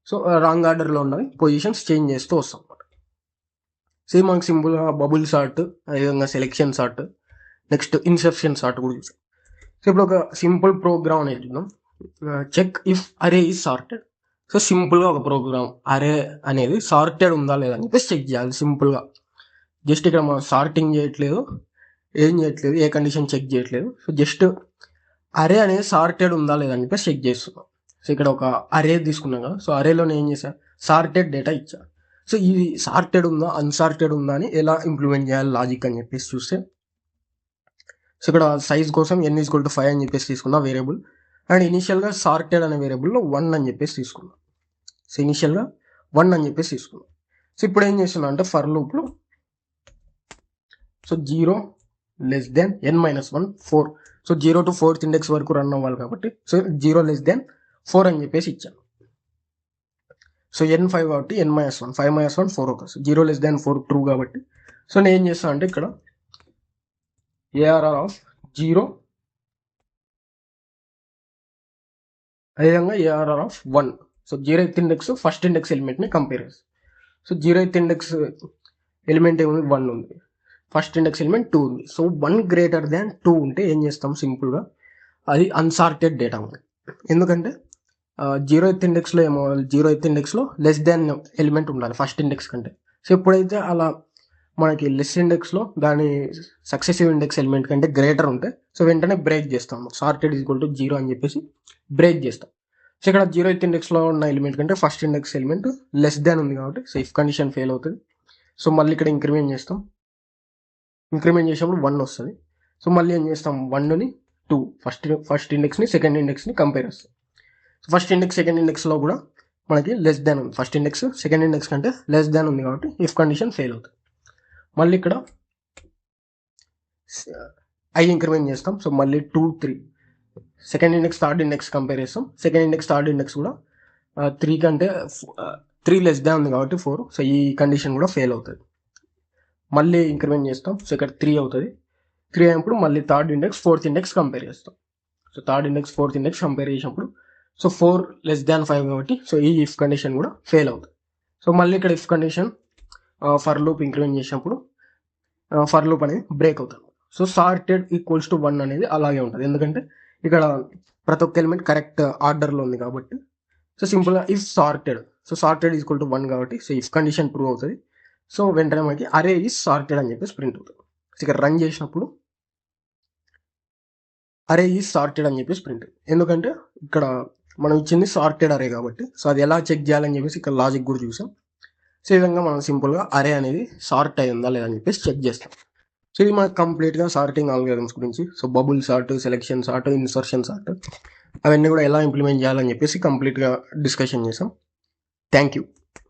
సో రాంగ్ ఆర్డర్లో ఉన్నవి పొజిషన్స్ చేంజ్ చేస్తూ వస్తాం అనమాట. సో మనకు సింపుల్గా బబుల్ సార్ట్, అదేవిధంగా selection sort, next insertion sort కూడా చూసాం. సో ఇప్పుడు ఒక సింపుల్ ప్రోగ్రామ్ అనేది చూద్దాం. చెక్ ఇఫ్ అరే ఈజ్ సార్టెడ్. సో సింపుల్గా ఒక ప్రోగ్రామ్ అరే అనేది సార్టెడ్ ఉందా లేదా అని చెప్పేసి చెక్ చేయాలి సింపుల్గా. జస్ట్ ఇక్కడ మనం సార్టింగ్ చేయట్లేదు, ఏం చేయట్లేదు, ఏ కండిషన్ చెక్ చేయట్లేదు. సో జస్ట్ అరే అనేది సార్టెడ్ ఉందా లేదా అని చెప్పేసి చెక్ చేస్తున్నాం. సో ఇక్కడ ఒక అరే తీసుకున్నాం కదా, సో అరేలో నేను ఏం చేశాను, సార్టెడ్ డేటా ఇచ్చా. సో ఇది సార్టెడ్ ఉందా అన్సార్టెడ్ ఉందా అని ఎలా ఇంప్లిమెంట్ చేయాలి లాజిక్ అని చెప్పేసి చూస్తే, సో ఇక్కడ సైజ్ కోసం n=5 అని చెప్పేసి తీసుకున్నా వేరియబుల్, అండ్ ఇనిషియల్గా సార్టెడ్ అనే వేరియబుల్లో 1 అని చెప్పేసి తీసుకున్నాం. సో ఇనిషియల్గా 1 అని చెప్పేసి తీసుకున్నాం. సో ఇప్పుడు ఏం చేస్తున్నా అంటే ఫర్ లూప్లో so 0 less than n-1 4. So 0 to 4th index వరకు రన్ అవ్వాలి కాబట్టి సో 0 లెస్ దెన్ 4 అని చెప్పేసి ఇచ్చాను. సో n5 కాబట్టి n-1 5-1 4 అవుతుంది. సో 0 లెస్ దెన్ 4 ట్రూ కాబట్టి సో నేను ఏం చేస్తాను అంటే ఇక్కడ ARR ఆఫ్ 0 అదేవిధంగా ARR of 1. So 0th index first index ఎలిమెంట్ని కంపేర్ చేస్తాం. సో 0th ఇండెక్స్ ఎలిమెంట్ ఏముంది 1 ఉంది, ఫస్ట్ ఇండెక్స్ ఎలిమెంట్ 2 ఉంది. సో 1 గ్రేటర్ దాన్ 2 ఉంటే ఏం చేస్తాం సింపుల్గా, అది అన్సార్టెడ్ డేటా ఉంది. ఎందుకంటే 0th ఇండెక్స్లో ఏమో 0th ఇండెక్స్లో లెస్ దాన్ ఎలిమెంట్ ఉండాలి ఫస్ట్ ఇండెక్స్ కంటే. సో ఎప్పుడైతే అలా మనకి లెస్ ఇండెక్స్లో దాని సక్సెసివ్ ఇండెక్స్ ఎలిమెంట్ కంటే గ్రేటర్ ఉంటే సో వెంటనే బ్రేక్ చేస్తాం, సార్టెడ్ = 0 అని చెప్పేసి బ్రేక్ చేస్తాం. సో ఇక్కడ 0th ఇండెక్స్లో ఉన్న ఎలిమెంట్ కంటే first index element less than ఉంది కాబట్టి సో ఇఫ్ కండిషన్ ఫెయిల్ అవుతుంది. సో మళ్ళీ ఇక్కడ ఇంక్రిమెంట్ చేస్తాం, ఇంక్రిమెంట్ చేసినప్పుడు 1 వస్తుంది. సో మళ్ళీ ఏం చేస్తాం 1ని 2 ఫస్ట్ ఇండెక్స్ని సెకండ్ ఇండెక్స్ని కంపేర్ చేస్తాం. సో ఫస్ట్ ఇండెక్స్ సెకండ్ ఇండెక్స్లో కూడా మనకి లెస్ దాన్ ఉంది, ఫస్ట్ ఇండెక్స్ సెకండ్ ఇండెక్స్ కంటే లెస్ దాన్ ఉంది కాబట్టి ఇఫ్ కండిషన్ ఫెయిల్ అవుతుంది. మళ్ళీ ఇక్కడ ఐ ఇంక్రిమెంట్ చేస్తాం. సో మళ్ళీ 2 3 second index third index compare చేస్తాం. సెకండ్ ఇండెక్స్ థర్డ్ ఇండెక్స్ కూడా 3 కంటే 3 లెస్ దాన్ ఉంది కాబట్టి 4. సో ఈ కండిషన్ కూడా ఫెయిల్ అవుతుంది. మళ్ళీ ఇంక్రిమెంట్ చేస్తాం. సో ఇక్కడ 3 అవుతుంది. 3 అయినప్పుడు మళ్ళీ third index fourth index compare చేస్తాం. So third index fourth index compare చేసినప్పుడు సో 4 లెస్ దాన్ 5 కాబట్టి సో ఈ ఇఫ్ కండిషన్ కూడా ఫెయిల్ అవుతుంది. సో మళ్ళీ ఇక్కడ if condition for loop increment చేసినప్పుడు ఫర్ లూప్ అనేది బ్రేక్ అవుతుంది. సో సార్టెడ్ = 1 అనేది అలాగే ఉంటుంది, ఎందుకంటే ఇక్కడ ప్రతి ఒక్క ఎలిమెంట్ కరెక్ట్ ఆర్డర్లో ఉంది కాబట్టి. సో సింపుల్గా ఇఫ్ సార్టెడ్, సో సార్టెడ్ = 1 కాబట్టి సో ఇఫ్ కండిషన్ ట్రూ అవుతుంది. సో వెంటనే మనకి అరే ఈజ్ సార్టెడ్ అని చెప్పేసి ప్రింట్ అవుతుంది. సో ఇక్కడ రన్ చేసినప్పుడు అరే ఈజ్ సార్టెడ్ అని చెప్పేసి ప్రింట్, ఎందుకంటే ఇక్కడ మనం ఇచ్చింది సార్టెడ్ అరే కాబట్టి. సో అది ఎలా చెక్ చేయాలని చెప్పేసి ఇక్కడ లాజిక్ కూడా చూసాం. సో ఈ విధంగా మనం సింపుల్గా అరే అనేది సార్ట్ అయ్యిందా లేదా అని చెప్పేసి చెక్ చేస్తాం. సో ఇది మనకు కంప్లీట్గా సార్టింగ్ ఆల్గరిథమ్స్ గురించి. So bubble sort, selection sort, insertion sort అవన్నీ కూడా ఎలా ఇంప్లిమెంట్ చేయాలని చెప్పేసి కంప్లీట్గా డిస్కషన్ చేసాం. Thank you.